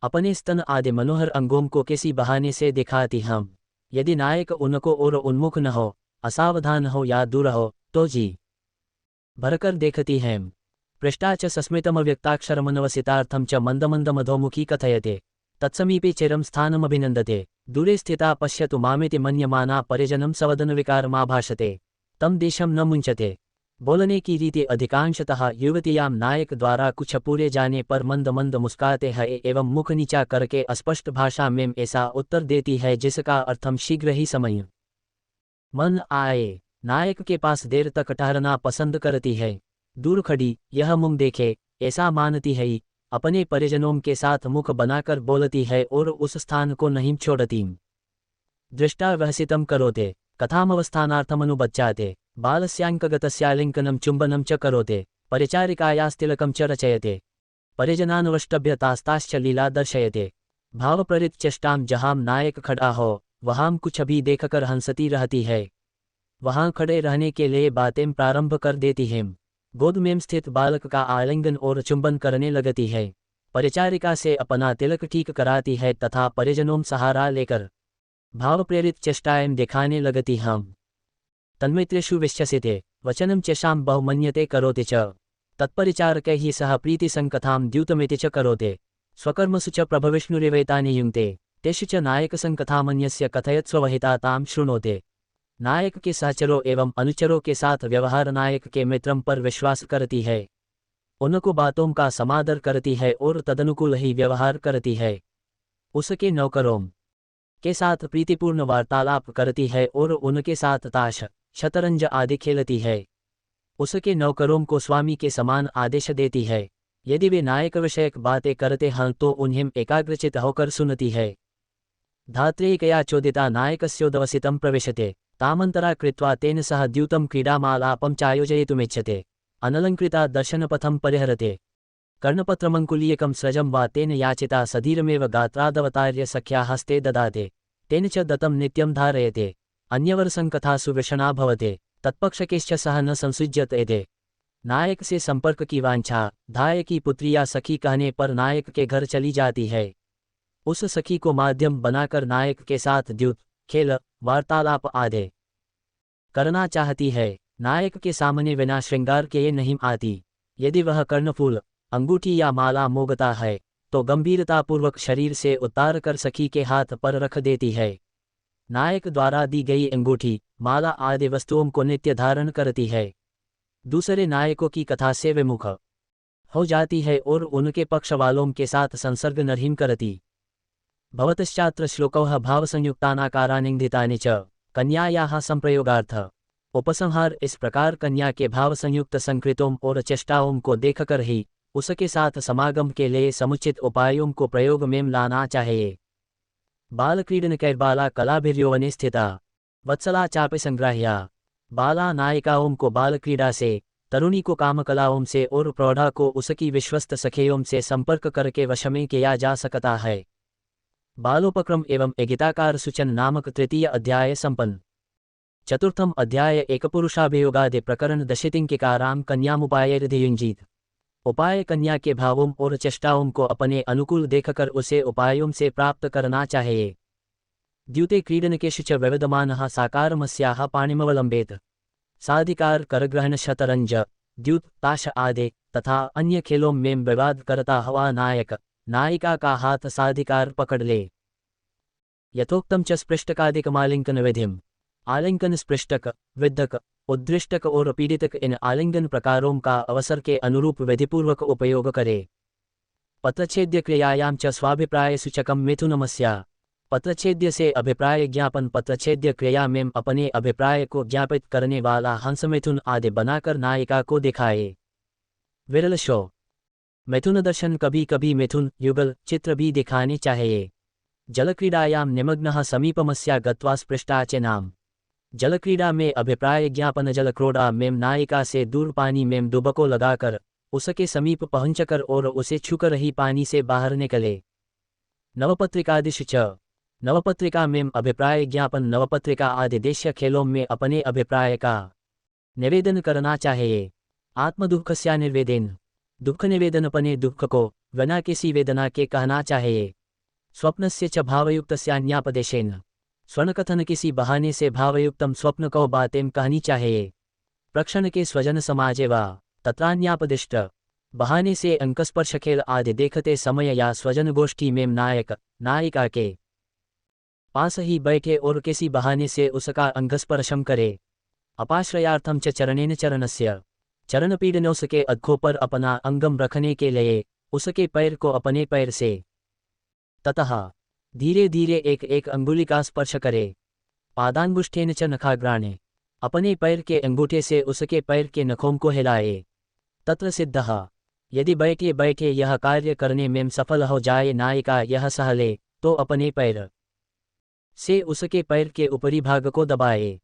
अपने स्तन आदि मनोहर अंगों को किसी बहाने से दिखाती हम। यदि नायक उनको और उन्मुख न हो, असावधान हो या दूर हो तो जी भरकर देखती हैं। पृष्ठा च सस्मितमव्यक्ताक्षरमनवसितार्थं च मन्दमन्दमधोमुखी कथयते तत्समीपे चिरं स्थानमभिनन्दते दूरे स्थिता पश्यतु मामिति मन्यमाना परिजनं सवदनविकारमाभाषते तम देशं न मुञ्चते। बोलने की रीति अधिकांशतः युवतियां नायक द्वारा कुछ पूरे जाने पर मंद मंद मुस्काते हैं एवं मुख नीचा करके अस्पष्ट भाषा में ऐसा उत्तर देती है जिसका अर्थम शीघ्र ही समझ मन आए। नायक के पास देर तक ठहरना पसंद करती है। दूर खड़ी यह मुंह देखे ऐसा मानती है। अपने परिजनों के साथ मुख बनाकर बोलती है और उस स्थान को नहीं छोड़ती। दृष्टावहसितं करोते कथामवस्थानार्थमनुबध्याते बालस्याङ्कगतस्यालिङ्कनं चुम्बनं च करोते परिचारिकायास्तिलकं च रचयते परिजनानुवष्टभ्यतास्ताश्च लीला दर्शयते। भावप्रेरित चेष्टां जहां नायक खड़ा हो वहां कुछ भी देखकर हंसती रहती है। वहां खड़े रहने के लिए बातें प्रारंभ कर देती हैं। गोद में स्थित बालक का आलिंगन और चुंबन करने लगती है। परिचारिका से अपना तिलक ठीक कराती है तथा परिजनों सहारा लेकर भावप्रेरित चेष्टाएं दिखाने लगती हम। तन्मैत्रेषु विश्वसिते वचनं चेषां बहुमन्यते करोति च तत्परिचारकैः सह प्रीतिसंकथां द्यूतमिति च करोते स्वकर्मसु च प्रभविष्णुरिवैतानि युङ्क्ते तेषु च नायकसंकथामन्यस्य कथयत्स्ववहिता तां शृणोते। नायक के सहचरों एवं अनुचरों के साथ व्यवहार नायक के मित्रम पर विश्वास करती है। उनको बातों का समादर करती है और तदनुकूल ही व्यवहार करती है। उसके नौकरों के साथ प्रीतिपूर्ण वार्तालाप करती है और उनके साथ ताश शतरंज आदि खेलती है। उसके नौकरों को स्वामी के समान आदेश देती है। यदि वे नायक विषयक बातें करते हैं तो उन्हें एकाग्रचित होकर सुनती है। धात्रेयकया चोदिता नायकस्योदवसितं प्रविशते तामन्तरा कृत्वा तेन सह द्यूतं क्रीडामालापं चायोजयितुमिच्छते। अनलङ्कृता दर्शनपथं परिहरते। कर्णपत्रमङ्कुलीयकं स्रजं वा तेन याचिता सधीरमेव गात्रादवतार्य सख्या हस्ते ददाते। तेन च दत्तं नित्यं धारयते। अन्यवरसंकथासु वृषणा भवते। तत्पक्षकेश्च सह न संसृज्यते। नायक से संपर्क की वांछा, धाय की पुत्री या सखी कहने पर नायक के घर चली जाती है। उस सखी को माध्यम बनाकर नायक के साथ द्यूत, खेल, वार्तालाप आदि करना चाहती है। नायक के सामने बिना श्रृंगार के ये नहीं आती। यदि वह कर्णफूल, अंगूठी या माला मोगता है तो गंभीरतापूर्वक शरीर से उतार कर सखी के हाथ पर रख देती है। नायक द्वारा दी गई अंगूठी, माला आदि वस्तुओं को नित्य धारण करती है। दूसरे नायकों की कथा से विमुख हो जाती है और उनके पक्ष वालों के साथ संसर्ग नहीं करती। भवतश्चात्र श्लोकौः भावसंयुक्तानाकारानिंदितानि च कन्यायाः संप्रयोगार्थ। उपसंहार। इस प्रकार कन्या के भाव संयुक्त संकृतों और चेष्टाओं को देखकर ही उसके साथ समागम के लिए समुचित उपायों को प्रयोग में लाना चाहिए। बालक्रीडनकैर्बाला कलाभिर्यौवने स्थिता वत्सला चापि संग्राह्या। बाला नायिकाओं को बाल क्रीड़ा से, तरुणी को कामकलाओं से और प्रौढ़ा को उसकी विश्वस्त सखेयों से संपर्क करके वश में किया जा सकता है। बालोपक्रम एवं गीताकार सूचन नामक तृतीय अध्याय संपन्न। चतुर्थम अध्याय एक पुरुषाभियोगादि प्रकरण दशितिंकिकाराम कन्यामुपायैर्धियुञ्जीत। उपाय कन्या के भावों और चेष्टाओं को अपने अनुकूल देखकर उसे उपायों से प्राप्त करना चाहिए। द्यूते क्रीडनकेषु च विविधमानः साकारमस्याः पाणिमवलम्बेत। साधिकार, करग्रहण, शतरंज, द्यूत, ताश आदि तथा अन्य खेलों में विवाद करता हुआ नायक नायिका का हाथ साधिकार पकड़ ले। यथोक्तम च स्पृष्टकादिकमालिंगन विधिम। आलिंगन स्पृष्टक, विद्धक, उद्दृष्टक और पीड़ितक इन आलिंगन प्रकारों का अवसर के अनुरूप विधिपूर्वक उपयोग करे। पत्रच्छेद्य क्रियायां च स्वाभिप्राय सूचकम मिथुनमस्या। पत्रच्छेद्य से अभिप्राय ज्ञापन। पत्रच्छेद्य क्रिया में अपने अभिप्राय को ज्ञापित करने वाला हंस, मिथुन आदि बनाकर नायिका को दिखाए। विरल शो मिथुन दर्शन। कभी कभी मिथुन, युगल, चित्र भी दिखाने चाहिए। जलक्रीडायां निमग्नः समीपमस्या गत्वा स्पृष्टा च नाम। जलक्रीड़ा में अभिप्राय ज्ञापन। जलक्रीड़ा में नायिका से दूर पानी में डुबको लगाकर उसके समीप पहुंचकर और उसे छूकर ही पानी से बाहर निकले। नवपत्रिकादिषु च। नवपत्रिका में अभिप्राय ज्ञापन। नवपत्रिका आदि देशीय खेलों में अपने अभिप्राय का निवेदन करना चाहिए। आत्मदुःखस्या निर्वेदेन। दुःख निवेदन अपने दुःख को बिना किसी वेदना के कहना चाहिए। स्वप्नस्य च भावयुक्तस्यान्यापदेशेन। स्वर्णकथन। किसी बहाने से भावयुक्तम स्वप्न को बातें कहनी चाहिए। प्रक्षण के स्वजन समाजे वा तत्रान्यापदिष्ट। बहाने से अंकस्पर्श, खेल आदि देखते समय या स्वजन गोष्ठी में नायक नायिका के पास ही बैठे और किसी बहाने से उसका अंगस्पर्शम करे। अपाश्रयार्थम च चरणेन चरणस्य। चरणपीडन। उसके अधों पर अपना अंगम रखने के लिए उसके पैर को अपने पैर से ततः धीरे धीरे एक एक अंगुली का स्पर्श करे। पादांगुष्ठेन च नखाग्राणे। अपने पैर के अंगूठे से उसके पैर के नखों को हिलाए। तत्र सिद्धः। यदि बैठे बैठे यह कार्य करने में सफल हो जाए नायिका यह सह ले तो अपने पैर से उसके पैर के ऊपरी भाग को दबाए।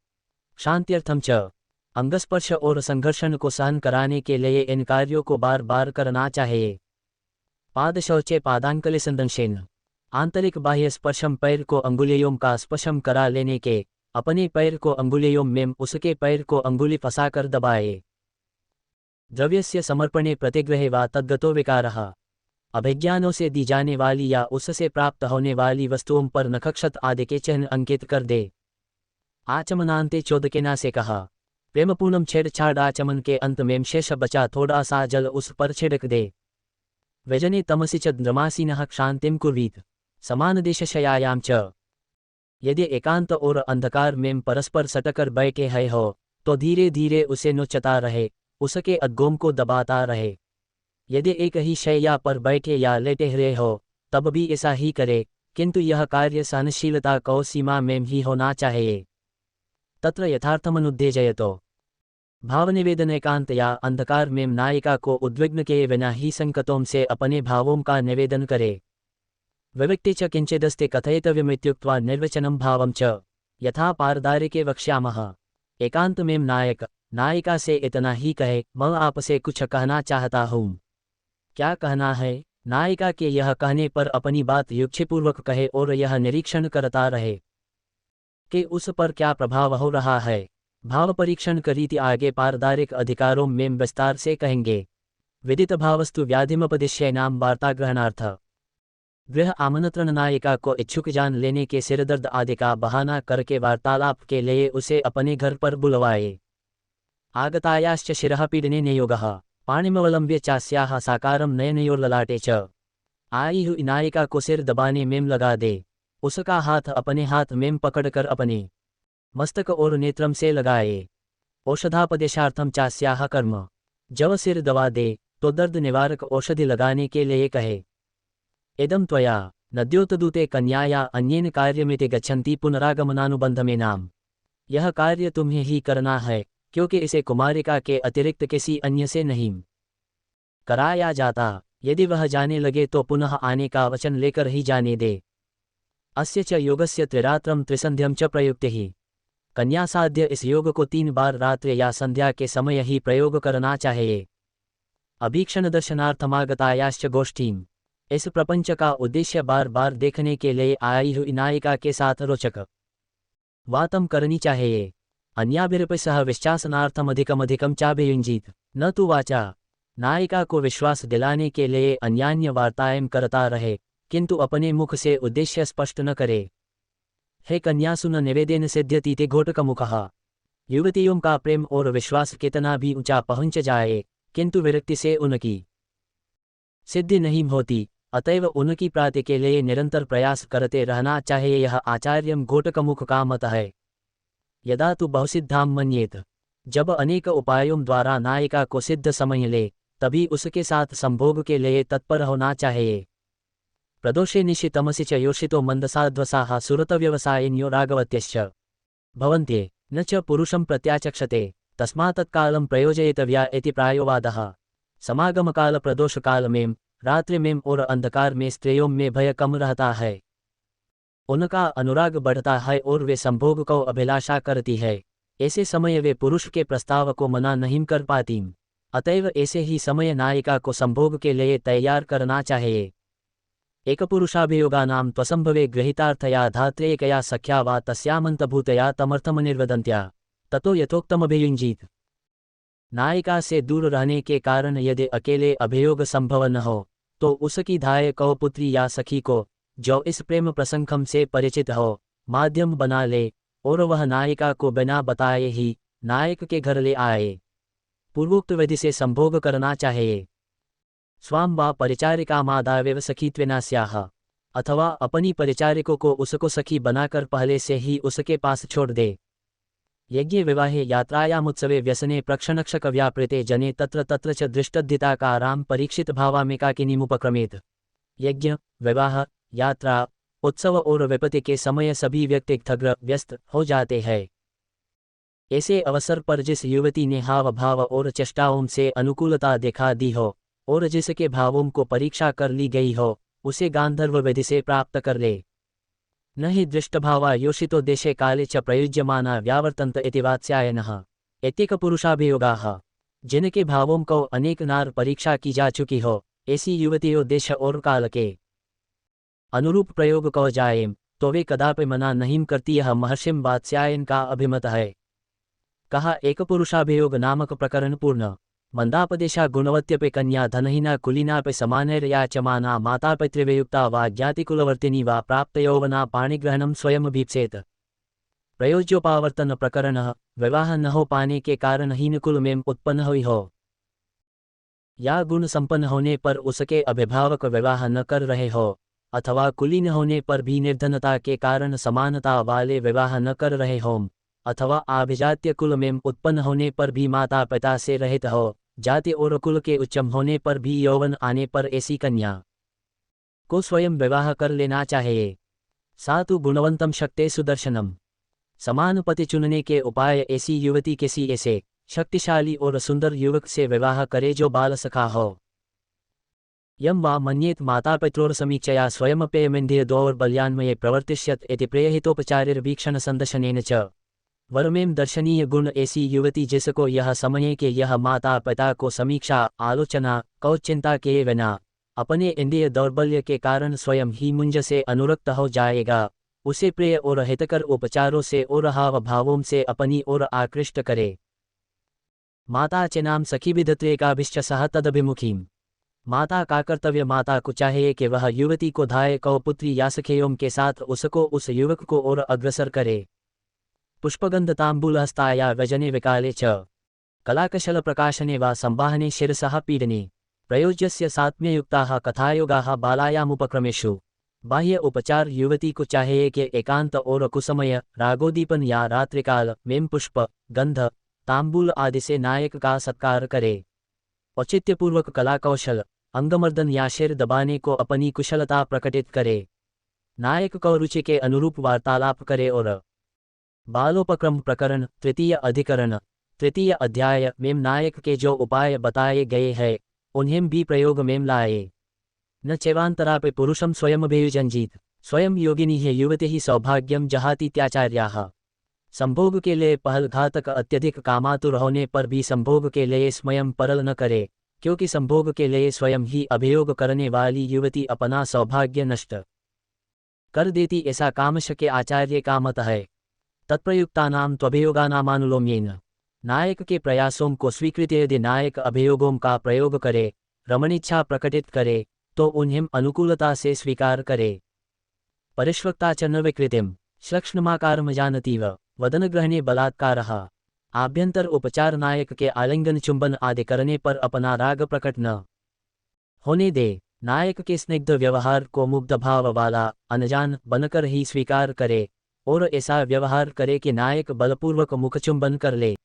शांत्यर्थम च। अंगस्पर्श और संघर्षण को सहन कराने के लिए इन कार्यों को बार बार करना चाहिए। पादशौचे पादांकले संदंशेन। आंतरिक बाह्य स्पर्शम। पैर को अंगुलियों का स्पर्शम करा लेने के अपने पैर को अंगुलियों में उसके पैर को अंगुली फंसाकर दबाए। द्रव्यस्य समर्पणे प्रतिग्रहे वा तद्गतो विकारः। अभिज्ञानों से दी जाने वाली या उससे प्राप्त होने वाली वस्तुओं पर नखक्षत आदि के चिन्ह अंकित कर दे। आचमनांते चोदकेना से कहा। प्रेमपूर्णम छेड़छाड़। आचमन के अंत में शेष बचा थोड़ा सा जल उस पर छिड़क दे। व्यजने तमसि च द्रमासीनः क्षांतिम कुर्वीत। समान देशशयायां च। यदि एकांत और अंधकार में परस्पर सटकर बैठे है हो तो धीरे धीरे उसे नोचता रहे, उसके अधों को दबाता रहे। यदि एक ही शैया पर बैठे या लेटे हुए हो तब भी ऐसा ही करे, किंतु यह कार्य सहनशीलता को सीमा में ही होना चाहिए। तत्र यथार्थमनुद्देजयतो। भावनिवेदन। एकांत या अंधकार में नायिका को उद्विग्न किए बिना ही संकटों से अपने भावों का निवेदन करे। विविक्ते च किंचिदस्ते कथयितव्यमित्युक्त्वा निर्वचनं भावं च। यथा पारदारिके वक्ष्यामः। एकांत में नायक नायिका से इतना ही कहे, मैं आपसे कुछ कहना चाहता हूँ। क्या कहना है? नायिका के यह कहने पर अपनी बात युक्तिपूर्वक कहे और यह निरीक्षण करता रहे कि उस पर क्या प्रभाव हो रहा है। भाव परीक्षण की रीति आगे पारदारिक अधिकारों में विस्तार से कहेंगे। विदित भावस्तु व्याधिमपदिश्यैनाम वार्ताग्रहणार्थ। गृह आमंत्रण नायिका को इच्छुक जान लेने के सिरदर्द आदि का बहाना करके वार्तालाप के लिए उसे अपने घर पर बुलवाए। आगतायाश्च शिरः पीडने नियोगः पाणिमवलंब्य चास्याः साकारं नयनयोर्ललाटे च। आई हुई नायिका को सिर दबाने में लगा दे। उसका हाथ अपने हाथ में पकड़कर अपने मस्तक और नेत्रम से लगाए। औषधापदेशार्थम चास्याः कर्म। जब सिर दबा दे तो दर्द निवारक औषधि लगाने के लिए कहे। इदं त्वया नद्योतदूते कन्याया अन्येन कार्यमिति गच्छन्ति पुनरागमनानुबंधमे नाम। यह कार्य तुम्हें ही करना है, क्योंकि इसे कुमारिका के अतिरिक्त किसी अन्य से नहीं कराया जाता। यदि वह जाने लगे तो पुनः आने का वचन लेकर ही जाने दे। अस्य च योगस्य त्रिरात्रं त्रिसंध्यं च प्रयुक्तिः। कन्या साध्य इस योग को 3 बार रात्रि या संध्या के समय ही प्रयोग करना चाहिए। अभीक्षण दर्शनार्थमागतायाश्च गोष्ठीम। इस प्रपंच का उद्देश्य बार बार देखने के लिए आई हुई नायिका के साथ रोचक वातम करनी चाहिए। अन्याभिरपि सह विश्वासनार्थमधिकमधिकम चाभियुञ्जीत न तु वाचा। नायिका को विश्वास दिलाने के लिए अन्यान्य वार्ताएं करता रहे, किंतु अपने मुख से उद्देश्य स्पष्ट न करे। हे कन्यासु न निवेदेन सिद्ध्यति ते घोटकमुखः। युवतियों का प्रेम और विश्वास कितना भी ऊंचा पहुंच जाए, किंतु विरक्ति से उनकी सिद्धि नहीं होती। अतएव उनकी प्राप्ति के लिए निरंतर प्रयास करते रहना चाहिए। यह आचार्यम घोटकमुख का मत है। यदा तु बहुसिद्धां मन्येत। जब अनेक उपायों द्वारा नायिका को सिद्ध समझ ले, तभी उसके साथ संभोग के लिए तत्पर होना चाहिए। प्रदोषे निशि तमसि च योषितो मंदसाध्वसाः सुरतव्यवसायिन्यो रागवत्यश्च भवन्ते न च पुरुषं प्रत्याचक्षते तस्मात्तत्कालं प्रयोजयितव्या इति प्रायोवादः। समागमकाल प्रदोषकाल में, रात्रि में और अंधकार में स्त्रियों में भय कम रहता है। उनका अनुराग बढ़ता है और वे संभोग को अभिलाषा करती है। ऐसे समय वे पुरुष के प्रस्ताव को मना नहीं कर पाती। अतएव ऐसे ही समय नायिका को संभोग के लिए तैयार करना चाहिए। एक पुरुषाभियोगानां त्वसंभवे गृहीतार्थया धात्रेयकया सख्या वा तस्यामन्तभूतया तमर्थमनिर्वदन्त्या ततो यथोक्तमभियुञ्जीत। नायिका से दूर रहने के कारण यदि अकेले अभियोग संभव न हो, तो उसकी धाय को पुत्री या सखी को, जो इस प्रेम प्रसंगम से परिचित हो, माध्यम बना ले और वह नायिका को बिना बताए ही नायक के घर ले आए। पूर्वोक्त विधि से संभोग करना चाहिए। स्वाम वा परिचारिकामादावेव सखीत्वेन स्याः। अथवा अपनी परिचारिकों को उसको सखी बनाकर पहले से ही उसके पास छोड़ दे। यज्ञ विवाहे यात्रायामुत्सवे व्यसने प्रक्षणक्षक व्यापृते जने तत्र तत्र च दृष्टद्धिताकारां परीक्षित भावामेकाकिनीमुपक्रमेत। यज्ञ, विवाह, यात्रा, उत्सव और विपत्ति के समय सभी व्यक्ति थग्र व्यस्त हो जाते हैं। ऐसे अवसर पर जिस युवती ने हाव भाव और चेष्टाओं से अनुकूलता दिखा दी हो और जिसके भावों को परीक्षा कर ली गई हो, उसे गांधर्व विधि से प्राप्त कर ले। न हि दृष्टभावा योषितो देशे काले च प्रयुज्यमाना व्यावर्तन्त इति वात्स्यायनः। एतेक पुरुषाभियोगाः। जिनके भावों को अनेक नार परीक्षा की जा चुकी हो, ऐसी युवतियों देश और काल के अनुरूप प्रयोग को जाए तो वे कदापि मना नहीं करती। यह महर्षिम वात्स्यायन का अभिमत है। कहा एक पुरुषाभियोग नामक प्रकरण पूर्ण। मंदापदेशा गुणवत्यपि कन्या धनहीना कुलीनापि समानैर्याचमाना माता पितृवियुक्ता वा ज्ञातिकुलवर्तिनी वा प्राप्त यौवना पाणिग्रहणं स्वयं भीप्सेत। प्रयोज्योपावर्तन प्रकरण। विवाह न हो पाने के कारण हीन कुल में उत्पन्न हुई हो या गुण संपन्न होने पर उसके अभिभावक विवाह न कर रहे हो, अथवा कुलीन होने पर भी निर्धनता के कारण समानता वाले विवाह न कर रहे हों, अथवा आभिजात्य कुल में उत्पन्न होने पर भी माता पिता से रहित हो, जाति और कुल के उच्चम होने पर भी यौवन आने पर ऐसी कन्या को स्वयं विवाह कर लेना चाहिए। सातु गुणवंतम शक्ते सुदर्शनम। समान पति चुनने के उपाय। ऐसी युवती किसी ऐसे शक्तिशाली और सुंदर युवक से विवाह करे जो बाल सखा हो। यं वा मन्येत मातापित्रोरसमीक्षया स्वयमप्ययमेन्द्रिय दौर्बल्यान्मये प्रवर्तिष्यत इति प्रेयहितोपचारिर्वीक्षणसन्दर्शनेन च। वरमें दर्शनीय गुण ऐसी युवती जिसको यह समझे कि यह माता पिता को समीक्षा आलोचना चिंता के बिना अपने इंद्रिय दौर्बल्य के कारण स्वयं ही मुंज से अनुरक्त हो जाएगा, उसे प्रिय और हितकर उपचारों से और हाव भावों से अपनी ओर आकृष्ट करे। माता च नाम सखी विधत्वेकाभिश्च सह तदभिमुखीम। माता का कर्तव्य माता को चाहिए कि वह युवती को धाये कौ पुत्री या सखेयों के साथ उसको उस युवक को और अग्रसर करे। पुष्पगन्धताम्बूलहस्ताया व्यजने विकाले च कलाकशल प्रकाशने वा संवाहने शिरसः पीडने प्रयोज्यस्य सात्म्ययुक्ताः कथायोगाः बालायामुपक्रमेषु। बाह्य उपचार युवती को चाहिए कि एकांत और कुसमय रागोदीपन या रात्रिकाल में पुष्प गंध तांबूल आदि से नायक का सत्कार करे। औचित्यपूर्वक कला कौशल अंगमर्दन या शिर दबाने को अपनी कुशलता प्रकटित करे। नायक को रुचि के अनुरूप वार्तालाप करे और बालोपक्रम प्रकरण तृतीय अधिकरण तृतीय अध्याय में नायक के जो उपाय बताए गए हैं उन्हें भी प्रयोग में लाए। न चैवांतरापि पुरुषम स्वयमभियुजंजीत स्वयं योगिनी है युवती ही सौभाग्यम जहातीत्याचार्याः। संभोग के लिए पहल घातक अत्यधिक कामातुर होने पर भी संभोग के लिए स्वयं परल न करे, क्योंकि संभोग के लिए स्वयं ही अभियोग करने वाली युवती अपना सौभाग्य नष्ट कर देती, ऐसा कामश के आचार्य का मत है। तत्प्रयुक्तानां त्वभियोगानामानुलोम्येन नायक के प्रयासों को स्वीकृत यदि नायक अभियोगों का प्रयोग करे, रमणीच्छा प्रकटित करे तो उन्हें अनुकूलता से स्वीकार करे। परिष्वक्ता च न विकृतिम श्लक्ष्णमाकारम जानतीव वदनग्रहणे बलात्कारः। आभ्यंतर उपचार नायक के आलिंगन चुंबन आदि करने पर अपना राग प्रकट न होने दे। नायक के स्निग्ध व्यवहार को मुग्ध भाव वाला अनजान बनकर ही स्वीकार करे और ऐसा व्यवहार करे कि नायक बलपूर्वक मुखचुंबन कर ले।